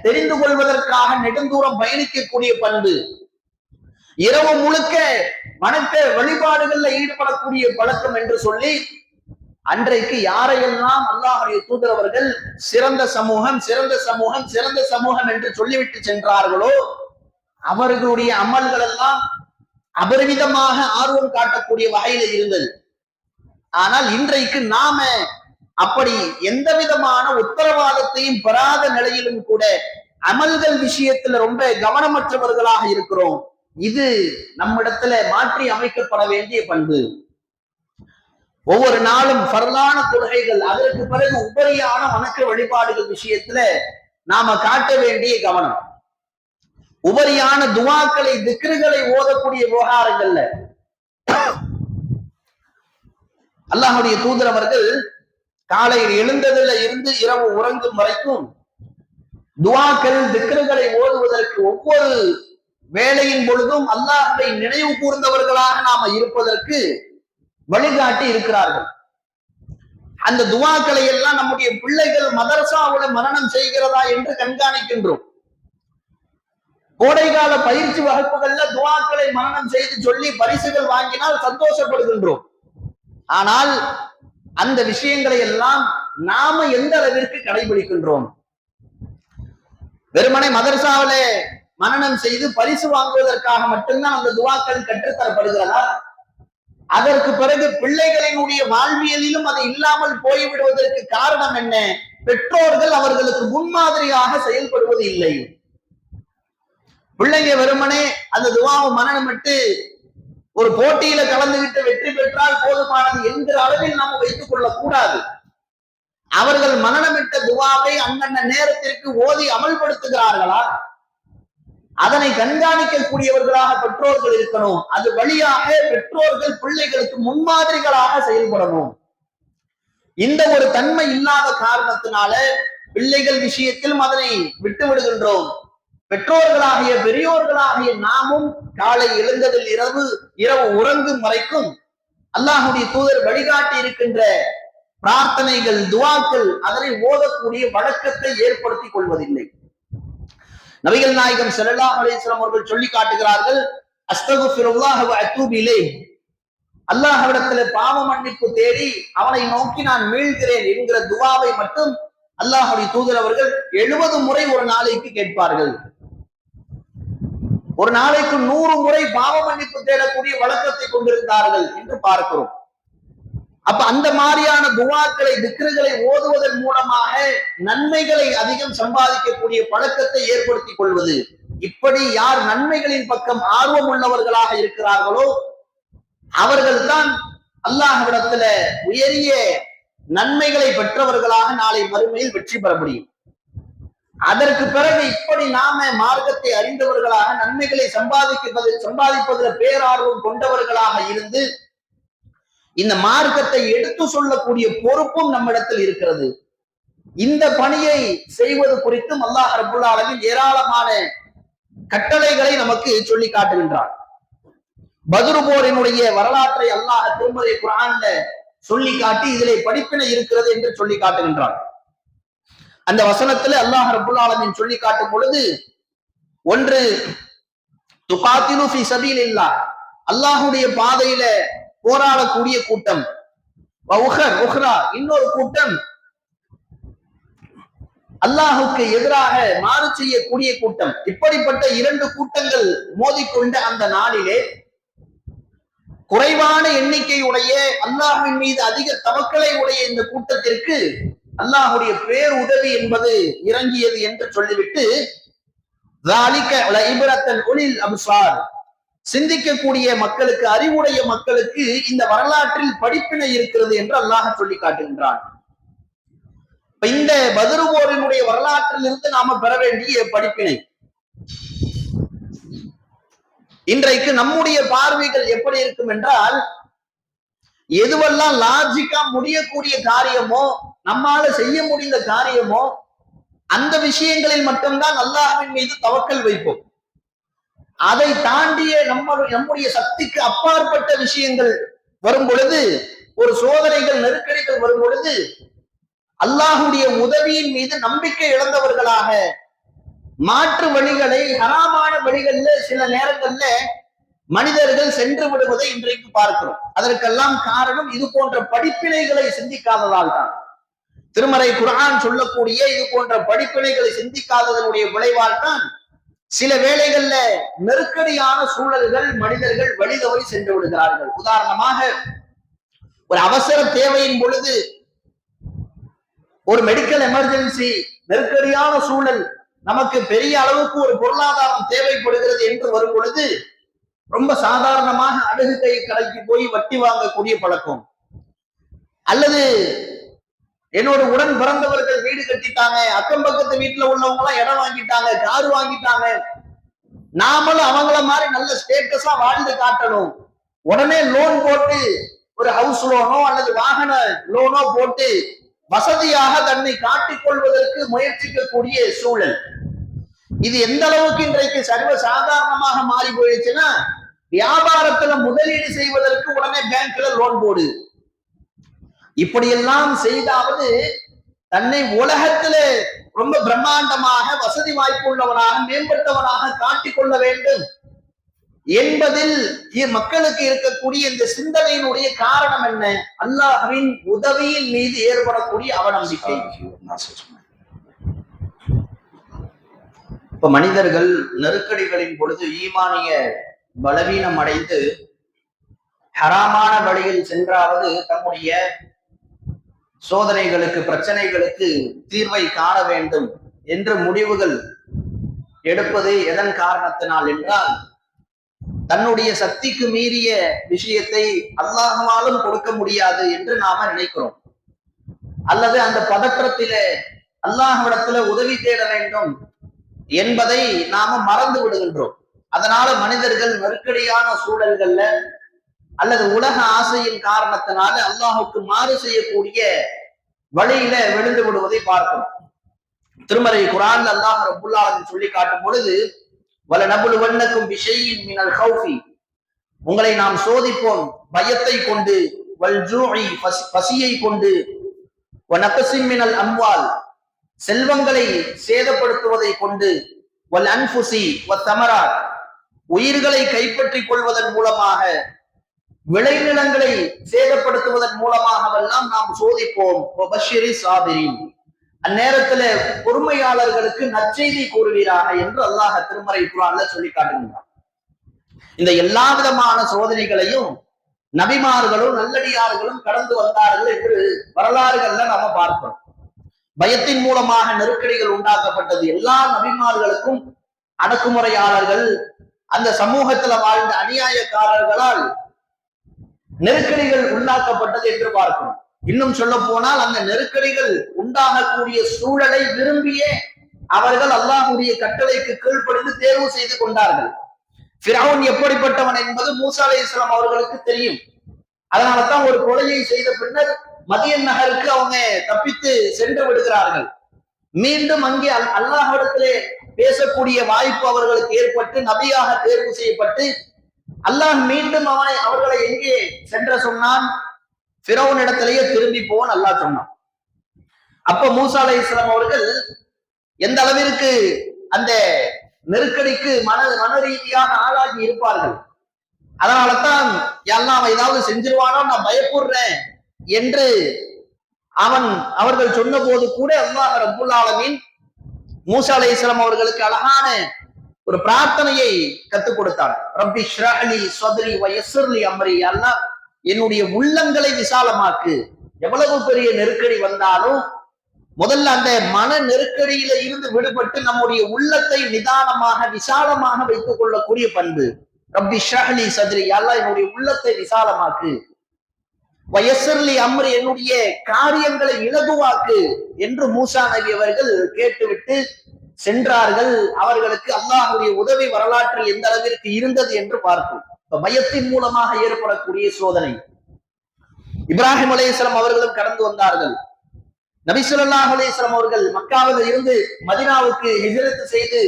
தெரிந்து கொள்வதற்காக நெடுந்தூரம் பயணிக்கக்கூடிய பண்பு, இரவு முழுக்க வணக்க வழிபாடுகள்ல ஈடுபடக்கூடிய பழக்கம் என்று சொல்லி, அன்றைக்கு யாரையெல்லாம் அல்லாஹ்வுடைய தூதர் அவர்கள் சிறந்த சமூகம், சிறந்த சமூகம், சிறந்த சமூகம் என்று சொல்லிவிட்டு சென்றார்களோ, அவர்களுடைய அமல்கள் எல்லாம் அபரிமிதமாக ஆர்வம் காட்டக்கூடிய வகையில இருந்தது. ஆனால் இன்றைக்கு நாம அப்படி எந்த விதமான உத்தரவாதத்தையும் பெறாத நிலையிலும் கூட அமல்கள் விஷயத்துல ரொம்ப கவனமற்றவர்களாக இருக்கிறோம். இது நம்மிடத்துல மாற்றி அமைக்கப்பட வேண்டிய பண்பு. ஒவ்வொரு நாளும் ஃபர்லான தொழுகைகள், அதற்கு பிறகு உபரியான வணக்க வழிபாடுகள் விஷயத்துல நாம காட்ட வேண்டிய கவனம், உபரியான துவாக்களை, திக்ருகளை ஓதக்கூடிய விவகாரங்கள்ல அல்லாஹ்வுடைய தூதர் அவர்கள் காலையில் எழுந்ததுல இருந்து இரவு உறங்கும் வரைக்கும் துவாக்கள், திக்ருகளை ஓதுவதற்கு, ஒவ்வொரு வேளையின் பொழுதும் அல்லாஹ்வை நினைவு கூர்ந்தவர்களாக நாம இருப்பதற்கு வழிகாட்டி இருக்கிறார்கள். அந்த துவாக்களை எல்லாம் நம்முடைய பிள்ளைகள் மதரசாவுல மரணம் செய்கிறதா என்று கண்காணிக்கின்றோம். கோடைகால பயிற்சி வகுப்புகள்ல துவாக்களை மரணம் செய்து சொல்லி பரிசுகள் வாங்கினால் சந்தோஷப்படுகின்றோம். ஆனால் அந்த விஷயங்களை எல்லாம் நாம எந்த அளவிற்கு கடைபிடிக்கின்றோம்? வெறுமனை மதரசாவில மனனம் செய்து பரிசு வாங்குவதற்காக மட்டும்தான் அந்த துவாக்கள் கற்றுத்தரப்படுகிறதா? அதற்கு பிறகு பிள்ளைகளினுடைய வாழ்வியலிலும் அது இல்லாமல் போய்விடுவதற்கு காரணம் என்ன? பெற்றோர்கள் அவர்களுக்கு முன்மாதிரியாக செயல்படுவது இல்லை. பிள்ளைங்க வெறுமனே அந்த துவாவை மனனமிட்டு ஒரு போட்டியில கலந்துகிட்டு வெற்றி பெற்றால் போதுமானது என்கிற அளவில் நாம் வைத்துக் கொள்ளக் கூடாது. அவர்கள் மனனமிட்ட துவாவை அந்தந்த நேரத்திற்கு ஓதி அமல்படுத்துகிறார்களா? அதனை கண்காணிக்கக்கூடியவர்களாக பெற்றோர்கள் இருக்கணும். அது வழியாக பெற்றோர்கள் பிள்ளைகளுக்கு முன்மாதிரிகளாக செயல்படணும். இந்த ஒரு தன்மை இல்லாத காரணத்தினால பிள்ளைகள் விஷயத்திலும் அதனை விட்டு விடுகின்றோம். பெற்றோர்களாகிய பெரியோர்களாகிய நாமும் காலை எழுந்ததில் இரவு உறங்கும் வரைக்கும் அல்லாஹ்வுடைய தூதர் வழிகாட்டி இருக்கின்ற பிரார்த்தனைகள், துவாக்கள், அதனை ஓதக்கூடிய வழக்கத்தை ஏற்படுத்திக் கொள்வதில்லை. நபிகள் நாயகம் ஸல்லல்லாஹு அலைஹி வஸல்லம் அவர்கள் சொல்லி காட்டுகிறார்கள், அஸ்தக்ஃபிருல்லாஹ் வ அத்தூபு இலைஹ், அல்லாஹ்விடத்திலே பாவ மன்னிப்பு தேடி அவனை நோக்கி நான் மீள்கிறேன் என்கிற துவாவை மட்டும் அல்லாஹ்வுடைய தூதர் அவர்கள் 70 முறை ஒரு நாளைக்கு கேட்பார்கள். ஒரு நாளைக்கு 100 முறை பாவ மன்னிப்பு தேடக்கூடிய வழக்கத்தை கொண்டிருந்தார்கள் என்று பார்க்கிறோம். அப்ப அந்த மாதிரியான துவாக்களை, திக்ருகளை ஓதுவதன் மூலமாக நன்மைகளை அதிகம் சம்பாதிக்கக்கூடிய பழக்கத்தை ஏற்படுத்திக் கொள்வது. இப்படி யார் நன்மைகளின் பக்கம் ஆர்வம் உள்ளவர்களாக இருக்கிறார்களோ அவர்கள் தான் அல்லாஹ்விடத்துல உயரிய நன்மைகளை பெற்றவர்களாக நாளை மறுமையில் வெற்றி பெற முடியும். அதற்கு பிறகு இப்படி நாம மார்க்கத்தை அறிந்தவர்களாக நன்மைகளை சம்பாதிப்பதில் பேரார்வம் கொண்டவர்களாக இருந்து இந்த மார்க்கத்தை எடுத்து சொல்லக்கூடிய பொறுப்பும் நம்மிடத்தில் இருக்கிறது. இந்த பணியை செய்வது குறித்தும் அல்லாஹ் ரப்புல் ஆலமீன் ஏராளமான கட்டளைகளை நமக்கு சொல்லி காட்டுகின்றார். பத்ரு போரினுடைய வரலாற்றை அல்லாஹ் திருமறை குர்ஆன்ல சொல்லி காட்டி இதிலே படிப்பினை இருக்கிறது என்று சொல்லி காட்டுகின்றார். அந்த வசனத்துல அல்லாஹ் ரப்புல் ஆலமீன் சொல்லி காட்டும் பொழுது, ஒன்று துகாத்திலு ஃபீ சபீலில்லாஹ், அல்லாஹ்வுடைய பாதையில போராடக்கூடிய கூட்டம், உஹ்ரா இன்னொரு கூட்டம் அல்லாஹுக்கு எதிராக மாறு செய்யக்கூடிய கூட்டம். இப்படிப்பட்ட 2 கூட்டங்கள் மோதிக்கொண்ட அந்த நாளிலே குறைவான எண்ணிக்கையுடைய அல்லாஹ்வின் மீது அதிக தவக்கலை உடைய இந்த கூட்டத்திற்கு அல்லாஹுடைய பேர் உதவி என்பது இறங்கியது என்று சொல்லிவிட்டு, சிந்திக்கக்கூடிய மக்களுக்கு, அறிவுடைய மக்களுக்கு இந்த வரலாற்றில் படிப்பினை இருக்கிறது என்று அல்லாஹ் சொல்லி காட்டுகின்றான். இந்த பத்ரு போரினுடைய வரலாற்றில் இருந்து நாம பெற வேண்டிய படிப்பினை, இன்றைக்கு நம்முடைய பார்வைகள் எப்படி இருக்கும் என்றால், எதுவெல்லாம் லாஜிக்கா முடியக்கூடிய காரியமோ, நம்மால செய்ய முடிந்த காரியமோ, அந்த விஷயங்களில் மட்டும்தான் அல்லாஹ்வின் மீது தவக்கல் வைப்போம். அதை தாண்டிய நம்முடைய சக்திக்கு அப்பாற்பட்ட விஷயங்கள் வரும் பொழுது, ஒரு சோதனைகள் நெருக்கடிகள் வரும் பொழுது, அல்லாஹுடைய உதவியின் மீது நம்பிக்கை இழந்தவர்களாக மாற்று வழிகளை, ஹராமான வழிகள்ல சில நேரங்கள்ல மனிதர்கள் சென்று விடுவதை இன்றைக்கு பார்க்கிறோம். அதற்கெல்லாம் காரணம் இது போன்ற படிப்பினைகளை சிந்திக்காததால் தான். திருமறை குர்ஆன் சொல்லக்கூடிய இது போன்ற படிப்பினைகளை சிந்திக்காததனுடைய விளைவால் தான் சில வேளைகள்ல நெருக்கடியான சூழல்கள் மனிதர்கள் வழிதவறி சென்று விடுகிறார்கள். உதாரணமாக, ஒரு அவசர தேவையின் பொழுது, ஒரு மெடிக்கல் எமர்ஜென்சி, நெருக்கடியான சூழல், நமக்கு பெரிய அளவுக்கு ஒரு பொருளாதாரம் தேவைப்படுகிறது என்று வரும் பொழுது, ரொம்ப சாதாரணமாக அடகு கை கடைக்கு போய் வட்டி வாங்கக்கூடிய பழக்கம், அல்லது என்னோட உடன் பிறந்தவர்கள் வீடு கட்டிட்டாங்க, அக்கம் பக்கத்து வீட்டுல உள்ளவங்க எல்லாம் இடம் வாங்கிட்டாங்க, கார் வாங்கிட்டாங்க, நாமளும் அவங்கள மாதிரி நல்ல ஸ்டேட்டஸா வாழ்ந்து காட்டணும், உடனே லோன் போட்டு ஒரு ஹவுஸ் லோனோ அல்லது வாகன லோனோ போட்டு வசதியாக தன்னை காட்டிக் கொள்வதற்கு முயற்சிக்கக்கூடிய சூழல். இது எந்த அளவுக்கு இன்றைக்கு சர்வ சாதாரணமாக மாறி போயிடுச்சுன்னா, வியாபாரத்துல முதலீடு செய்வதற்கு உடனே பேங்க்ல லோன் போடு. இப்படியெல்லாம் செய்தாவது தன்னை உலகத்துல ரொம்ப பிரம்மாண்டமாக வசதி வாய்ப்பு உள்ளவனாக மேம்பட்டவனாக காட்டிக்கொள்ள வேண்டும் என்பதில் மக்களுக்கு இருக்கக்கூடிய இந்த சிந்தனையினுடைய காரணம் என்ன? அல்லாஹ்வின் உதவியின் மீது ஏற்படக்கூடிய அவநம்பிக்கை. இப்ப மனிதர்கள் நெருக்கடிகளின் பொழுது ஈமானிய பலவீனம் அடைந்து ஹராமான வழியில் சென்றாவது தம்முடைய சோதனைகளுக்கு, பிரச்சனைகளுக்கு தீர்வை காண வேண்டும் என்று முடிவுகள் எடுப்பது எதன் காரணத்தினால் என்றால், தன்னுடைய சக்திக்கு மீறிய விஷயத்தை அல்லாஹ்வாலும் கொடுக்க முடியாது என்று நாம நினைக்கிறோம், அல்லது அந்த பதற்றத்திலே அல்லாஹ்விடத்துல உதவி தேட வேண்டும் என்பதை நாம மறந்து விடுகின்றோம். அதனால மனிதர்கள் நெருக்கடியான சூழல்கள்ல அல்லது உலக ஆசையின் காரணத்தினால அல்லாஹுக்கு மாறு செய்யக்கூடிய வழியில விழுந்து விடுவதை பார்க்கிறோம். திருமறை குர்ஆன்ல அல்லாஹ் ரப்பல் ஆலமீன் சொல்லி காட்டும் பொழுது, வலனபுலுவன்னக்கும் பிஷைஇன் மினல் கௌஃபி, உங்களை நாம் சோதிப்போம் பயத்தை கொண்டு, வல் ஜூஇ பசியை கொண்டு, வனக்ஸிம் மினல் அம்வால் செல்வங்களை சேதப்படுத்துவதை கொண்டு, வல் அன்ஃபுசி வத்தமராத் உயிர்களை கைப்பற்றிக் கொள்வதன் மூலமாக, விளைநிலங்களை சேதப்படுத்துவதன் மூலமாகவெல்லாம் நாம் சோதிப்போம். அந்நேரத்துல பொறுமையாளர்களுக்கு நற்செய்தி கூறுவீராக என்று அல்லாஹ் திருமறை குர்ஆன்ல சொல்லி காட்டுகின்றான். இந்த எல்லா விதமான சோதனைகளையும் நபிமார்களும் நல்லடியார்களும் கடந்து வந்தார்கள் என்று வரலாறுகள்ல நாம பார்க்கிறோம். பயத்தின் மூலமாக நெருக்கடிகள் உண்டாக்கப்பட்டது. எல்லா நபிமார்களுக்கும் அடக்குமுறையாளர்கள், அந்த சமூகத்துல வாழ்ந்த அநியாயக்காரர்களால் நெருக்கடிகள் உள்ளாக்கப்பட்டது என்று பார்க்கிறோம். இன்னும் சொல்ல போனால், அந்த நெருக்கடிகள் உண்டாகக்கூடிய சூழலை விரும்பியே அவர்கள் அல்லாஹ்வுடைய கட்டளைக்கு கீழ்ப்படிந்து தேர்வு செய்து கொண்டார்கள். ஃபிரௌன் எப்படிப்பட்டவன் என்பது மூசா அலைஹிஸ்ஸலாம் அவர்களுக்கு தெரியும். அதனாலதான் ஒரு கொலையை செய்த பின்னர் மதியன் நகருக்கு அவங்க தப்பித்து சென்று விடுகிறார்கள். மீண்டும் அங்கே அல்லாஹ்விடத்திலே பேசக்கூடிய வாய்ப்பு அவர்களுக்கு ஏற்பட்டு நபியாக தேர்வு செய்யப்பட்டு அல்லாஹ் மீண்டும் அவர்களை எங்கே சென்ற சொன்னான்? ஃபிரௌன் இடத்திலேயே திரும்பி போன்னு அல்லாஹ் சொன்னான். அப்ப மூசா அலைஹிஸ்ஸலாம் அவர்கள் எந்த அளவிற்கு அந்த நெருக்கடிக்கு மன ரீதியாக ஆளாகி இருப்பார்கள். அதனாலதான் எல்லாம் ஏதாவது செஞ்சிருவானோ நான் பயப்படுறேன் என்று அவர்கள் சொன்ன போது கூட அல்லாஹ் ரப்புல் ஆலமீன் மூசா அலைஹிஸ்ஸலாம் அவர்களுக்கு அழகான ஒரு பிரார்த்தனையை கத்துக் கொடுத்தான். ரப்பி ஷ்ரஹ் லி ஸத்ரி வ யஸ்ஸிர் லி அம்ரி, அல்லாஹ் என்னுடைய உள்ளங்களை விசாலமாக்கு. எவ்வளவு பெரிய நெருக்கடி வந்தாலும் முதல்ல அந்த மன நெருக்கடியில இருந்து விடுபட்டு நம்முடைய உள்ளத்தை நிதானமாக விசாலமாக வைத்துக் கொள்ளக்கூடிய பண்பு. ரப்பி ஷ்ரஹ் லி ஸத்ரி, அல்லாஹ் என்னுடைய உள்ளத்தை விசாலமாக்கு. வயசர்லி அம்ரு, என்னுடைய காரியங்களை இலகுவாக்கு என்று மூசா நபி அவர்கள் கேட்டுவிட்டு சென்றார்கள். அவர்களுக்கு அல்லாஹ்வுடைய உதவி வரலாற்றில் எந்த அளவிற்கு இருந்தது என்று பார்ப்போம். பயத்தின் மூலமாக ஏற்படக்கூடிய சோதனை. இப்ராஹிம் அலைஹிஸ்ஸலாம் அவர்களும் கடந்து வந்தார்கள். நபி ஸல்லல்லாஹு அலைஹி வஸல்லம் அவர்கள் மக்காவில் இருந்து மதீனாவுக்கு ஹிஜ்ரத் செய்து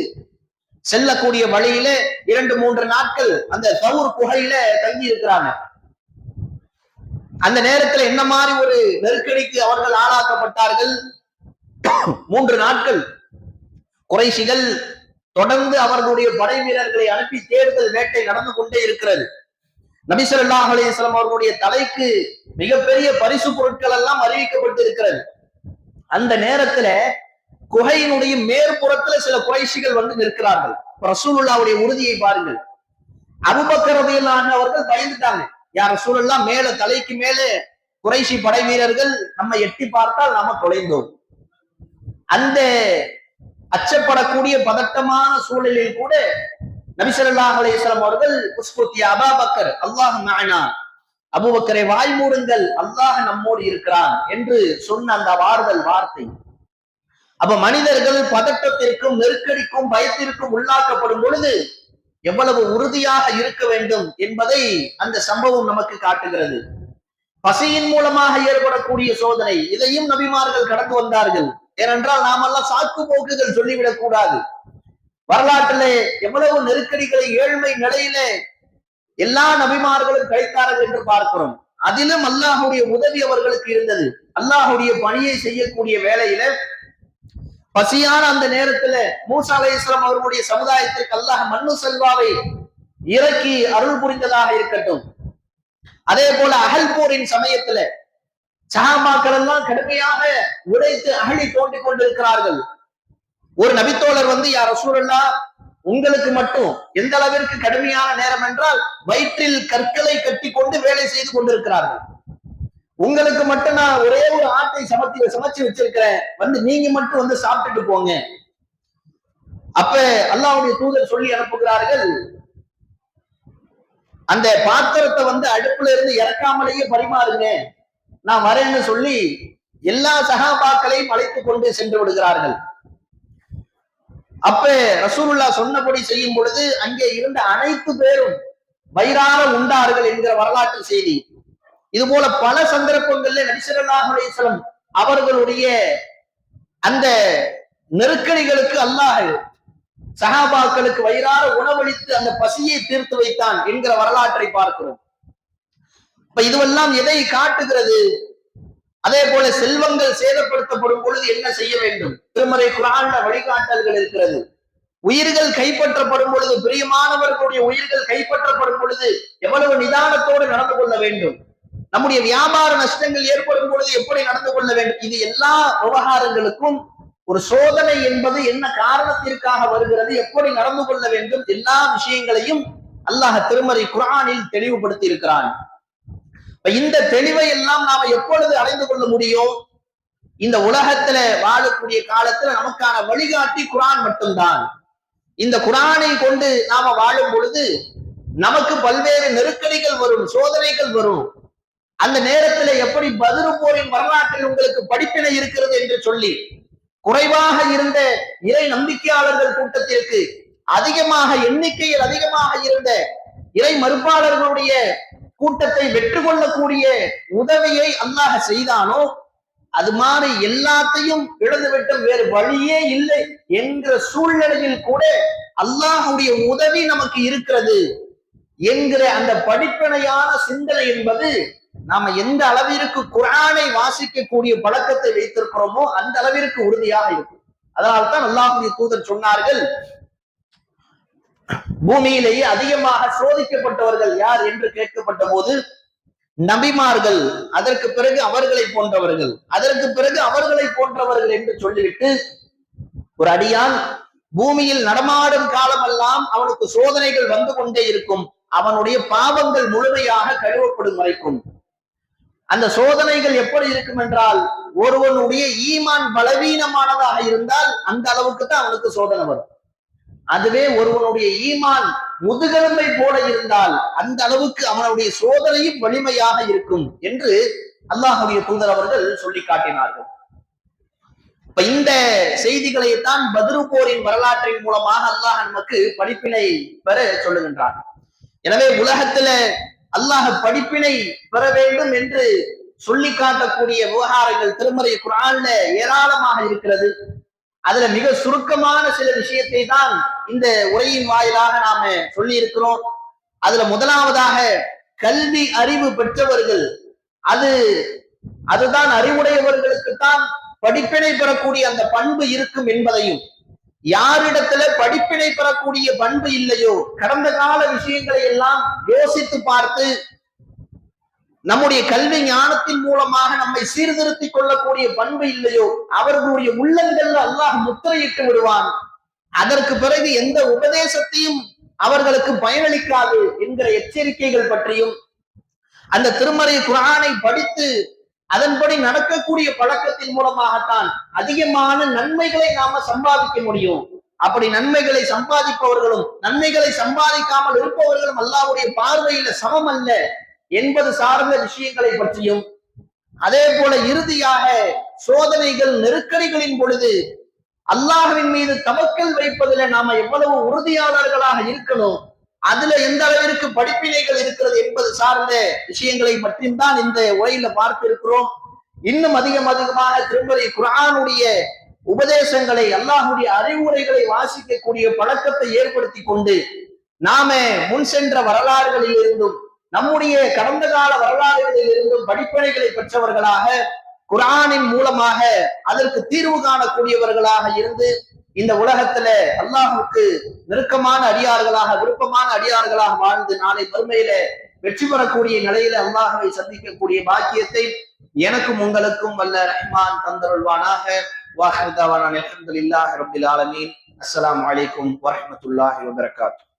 செல்லக்கூடிய வழியில 2-3 நாட்கள் அந்த தௌர் குகையில தங்கி இருக்கிறாங்க. அந்த நேரத்தில் என்ன மாதிரி ஒரு நெருக்கடிக்கு அவர்கள் ஆளாக்கப்பட்டார்கள். 3 நாட்கள் குறைஷிகள் தொடர்ந்து அவர்களுடைய படை வீரர்களை அனுப்பி தேடுதல் வேட்டை நடந்து கொண்டே இருக்கிறது. நபி ஸல்லல்லாஹு அலைஹி வஸல்லம் அவர்களுடைய தலைக்கு மிகப்பெரிய பரிசு பொருட்கள் எல்லாம் அறிவிக்கப்பட்டு இருக்கிறது. அந்த நேரத்துல குகையினுடைய மேற்புறத்துல சில குறைஷிகள் வந்து நிற்கிறார்கள். ரசூலுல்லாஹ்வுடைய உறுதியை பாருங்கள். அபூபக்கர் ரலியல்லாஹு அன்ஹு அவர்கள் பயந்துட்டாங்க. யார் ரசூலுல்லாஹ், மேல தலைக்கு மேலே குறைஷி படை வீரர்கள், நம்ம எட்டி பார்த்தால் நாம தொலைந்தோம். அந்த அச்சப்படக்கூடிய பதட்டமான சூழலில் கூட நபி ஸல்லல்லாஹு அலைஹி வஸல்லம் அவர்கள் உஸ்குத் யா அபூபக்கர் அல்லாஹ் மஅனா, அபூபக்கரை வாய் மூடுங்கள், அல்லாஹ் நம்மோடு இருக்கிறான் என்று சொன்ன அந்த வார்தல் வார்த்தை. அப்ப மனிதர்கள் பதட்டத்திற்கும் நெருக்கடிக்கும் பயத்திற்கும் உள்ளாக்கப்படும் பொழுது எவ்வளவு உறுதியாக இருக்க வேண்டும் என்பதை அந்த சம்பவம் நமக்கு காட்டுகிறது. பசியின் மூலமாக ஏற்படக்கூடிய சோதனை, இதையும் நபிமார்கள் கடந்து வந்தார்கள். ஏனென்றால் நாமெல்லாம் சாக்கு போக்குகள் சொல்லிவிடக் கூடாது. வரலாற்றிலே எவ்வளவு நெருக்கடிகளை ஏழ்மை நிலையிலே எல்லா நபிமார்களும் கழித்தார்கள் என்று பார்க்கிறோம். அதிலும் அல்லாஹுடைய உதவி அவர்களுக்கு இருந்தது. அல்லாஹுடைய பணியை செய்யக்கூடிய வேளையில பசியான அந்த நேரத்துல மூசா அலைஹிஸ்ஸலாம் அவர்களுடைய சமுதாயத்திற்கு அல்லாஹ் மண்ணு செல்வாவை இறக்கி அருள் புரிந்ததாக இருக்கட்டும். அதே போல அகல் போரின் சமயத்துல சஹாபாக்கள் எல்லாம் கடுமையாக உடைத்து அகழி தோண்டிக் கொண்டிருக்கிறார்கள். ஒரு நபித்தோழர் வந்து, யா ரசூலல்லாஹ், உங்களுக்கு மட்டும் எந்த அளவிற்கு கடுமையான நேரம் என்றால் வயிற்றில் கற்களை கட்டி கொண்டு வேலை செய்து கொண்டிருக்கிறார்கள். உங்களுக்கு மட்டும் நான் ஒரே ஒரு ஆட்டை சமைச்சு வச்சிருக்கிறேன், வந்து நீங்க மட்டும் வந்து சாப்பிட்டுட்டு போங்க. அப்ப அல்லாஹ்வுடைய தூதர் சொல்லி அனுப்புகிறார்கள், அந்த பாத்திரத்தை வந்து அடுப்புல இருந்து இறக்காமலேயே பரிமாறுங்க, நான் வரேன்னு சொல்லி எல்லா சஹாபாக்களையும் அழைத்துக் கொண்டு சென்று விடுகிறார்கள். அப்ப ரசூலுல்லாஹ் சொன்னபடி செய்யும் பொழுது அங்கே இருந்த அனைத்து பேரும் வயிறார உண்டார்கள் என்கிற வரலாற்று செய்தி. இது போல பல சந்தர்ப்பங்கள்ல நபி ஸல்லல்லாஹு அலைஹி வஸல்லம் அவர்களுடைய அந்த நெருக்கடிகளுக்கு அல்லாஹ் சஹாபாக்களுக்கு வயிறார உணவளித்து அந்த பசியை தீர்த்து வைத்தான் என்கிற வரலாற்றை பார்க்கிறோம். இப்ப இதுவெல்லாம் எதை காட்டுகிறது? அதே போல செல்வங்கள் சேதப்படுத்தப்படும் பொழுது என்ன செய்ய வேண்டும்? திருமறை குர்ஆன்ல வழிகாட்டல்கள் இருக்கிறது. உயிர்கள் கைப்பற்றப்படும் பொழுது, பிரியமானவர்களுடைய உயிர்கள் கைப்பற்றப்படும் பொழுது எவ்வளவு நிதானத்தோடு நடந்து கொள்ள வேண்டும், நம்முடைய வியாபார நஷ்டங்கள் ஏற்படும் பொழுது எப்படி நடந்து கொள்ள வேண்டும், இது எல்லா விவகாரங்களுக்கும் ஒரு சோதனை என்பது என்ன காரணத்திற்காக வருகிறது, எப்படி நடந்து கொள்ள வேண்டும், எல்லா விஷயங்களையும் அல்லாஹ் திருமறை குர்ஆனில் தெளிவுபடுத்தி இருக்கிறான். இந்த தெளிவை எல்லாம் நாம எப்பொழுது அடைந்து கொள்ள முடியும்? இந்த உலகத்துல வாழக்கூடிய காலத்துல நமக்கான வழிகாட்டி குர்ஆன் மட்டும்தான். இந்த குர்ஆனை கொண்டு நாம வாழும் பொழுது நமக்கு பல்வேறு நெருக்கடிகள் வரும், சோதனைகள் வரும். அந்த நேரத்துல எப்படி பத்ர் போரின் வரலாற்றில் உங்களுக்கு படிப்பினை இருக்கிறது என்று சொல்லி குறைவாக இருந்த இறை நம்பிக்கையாளர்கள் கூட்டத்திற்கு எண்ணிக்கையில் அதிகமாக இருந்த இறை மறுப்பாளர்களுடைய கூட்டத்தை வெற்றி கொள்ளக்கூடிய உதவியை அல்லாஹ் செய்தானோ, அது மாதிரி எல்லாத்தையும் இழந்துவிட்டும், வேறு வழியே இல்லை என்கிற சூழ்நிலையில் கூட அல்லாஹுடைய உதவி நமக்கு இருக்கிறது என்கிற அந்த படிப்பினையான சிந்தனை என்பது நாம எந்த அளவிற்கு குர்ஆனை வாசிக்கக்கூடிய பழக்கத்தை வைத்திருக்கிறோமோ அந்த அளவிற்கு உறுதியாக இருக்கும். அதனால்தான் அல்லாஹ்வுடைய தூதர் சொன்னார்கள், பூமியிலேயே அதிகமாக சோதிக்கப்பட்டவர்கள் யார் என்று கேட்கப்பட்ட போது நபிமார்கள், அதற்கு பிறகு அவர்களை போன்றவர்கள், அதற்கு பிறகு அவர்களை போன்றவர்கள் என்று சொல்லிவிட்டு, ஒரு அடியான் பூமியில் நடமாடும் காலமெல்லாம் அவனுக்கு சோதனைகள் வந்து கொண்டே இருக்கும், அவனுடைய பாவங்கள் முழுமையாக கழுவப்படும் வரைக்கும். அந்த சோதனைகள் எப்படி இருக்கும் என்றால், ஒருவனுடைய ஈமான் பலவீனமானதாக இருந்தால் அந்த அளவுக்கு தான் அவனுக்கு சோதனை வரும். அதுவே ஒருவனுடைய ஈமான் முதுகெலும்பை போல இருந்தால் அந்த அளவுக்கு அவனுடைய சோதனையும் வலிமையாக இருக்கும் என்று அல்லாஹுடைய தூதர் அவர்கள் சொல்லி காட்டினார்கள். இப்ப இந்த செய்திகளைத்தான் பத்ரு போரின் வரலாற்றின் மூலமாக அல்லாஹ் நமக்கு படிப்பினை பெற சொல்லுகின்றான். எனவே உலகத்துல அல்லாஹ் படிப்பினை பெற வேண்டும் என்று சொல்லி காட்டக்கூடிய விவகாரங்கள் திருமறை குர்ஆன்ல ஏராளமாக இருக்கிறது. அதுல மிக சுருக்கமான சில விஷயத்தை தான் இந்த உரையின் வாயிலாக நாம சொல்லி இருக்கிறோம். அதுல முதலாவதாக கல்வி அறிவு பெற்றவர்கள், அதுதான் அறிவுடையவர்களுக்குத்தான் படிப்பினை பெறக்கூடிய அந்த பண்பு இருக்கும் என்பதையும், யாரிடத்துல படிப்பினை பெறக்கூடிய பண்பு இல்லையோ, கடந்த கால விஷயங்களை எல்லாம் யோசித்து பார்த்து நம்முடைய கல்வி ஞானத்தின் மூலமாக நம்மை சீர்திருத்திக் கொள்ளக்கூடிய பண்பு இல்லையோ, அவர்களுடைய உள்ளங்கள்ல அல்லாஹ் முத்திரையிட்டு விடுவான். அதற்கு பிறகு எந்த உபதேசத்தையும் அவர்களுக்கு பயனளிக்காது என்கிற எச்சரிக்கைகள் பற்றியும், அந்த திருமறை குர்ஆனை படித்து அதன்படி நடக்கக்கூடிய பழக்கத்தின் மூலமாகத்தான் அதிகமான நன்மைகளை நாம சம்பாதிக்க முடியும். அப்படி நன்மைகளை சம்பாதிப்பவர்களும் நன்மைகளை சம்பாதிக்காமல் இருப்பவர்களும் அல்லாஹ்வுடைய பார்வையில சமம் அல்ல என்பது சார்ந்த விஷயங்களை பற்றியும், அதே போல இறுதியாக சோதனைகள் நெருக்கடிகளின் பொழுது அல்லாஹ்வின் மீது தவக்கல் வைப்பதில் நாம எவ்வளவு உறுதியாளர்களாக இருக்கணும், அதுல எந்த அளவிற்கு படிப்பினைகள் இருக்கிறது என்பது சார்ந்த விஷயங்களை பற்றியும் தான் இந்த உரையில பார்த்து இருக்கிறோம். இன்னும் அதிகமாக திருமறை குர்ஆனுடைய உபதேசங்களை, அல்லாஹ்வுடைய அறிவுரைகளை வாசிக்கக்கூடிய பழக்கத்தை ஏற்படுத்தி கொண்டு நாம முன் சென்ற வரலாறுகளில் இருந்தும் நம்முடைய கடந்த கால வரலாறுகளில் இருந்தும் படிப்பினைகளை பெற்றவர்களாக, குர்ஆனின் மூலமாக அதற்கு தீர்வு காணக்கூடியவர்களாக இருந்து இந்த உலகத்துல அல்லாஹ்வுக்கு நெருக்கமான அடியார்களாக, விருப்பமான அடியார்களாக வாழ்ந்து நாளை மறுமையில வெற்றி பெறக்கூடிய நிலையில அல்லாஹ்வை சந்திக்கக்கூடிய பாக்கியத்தை எனக்கும் உங்களுக்கும் வல்ல ரஹ்மான் தந்தருள்வானாக. வாஹிர் தஅவானா அல்ஹம்துலில்லாஹி ரப்பில் ஆலமீன். அஸ்ஸலாமு அலைக்கும் வரஹ்மத்துல்லாஹி வபரகாத்துஹு.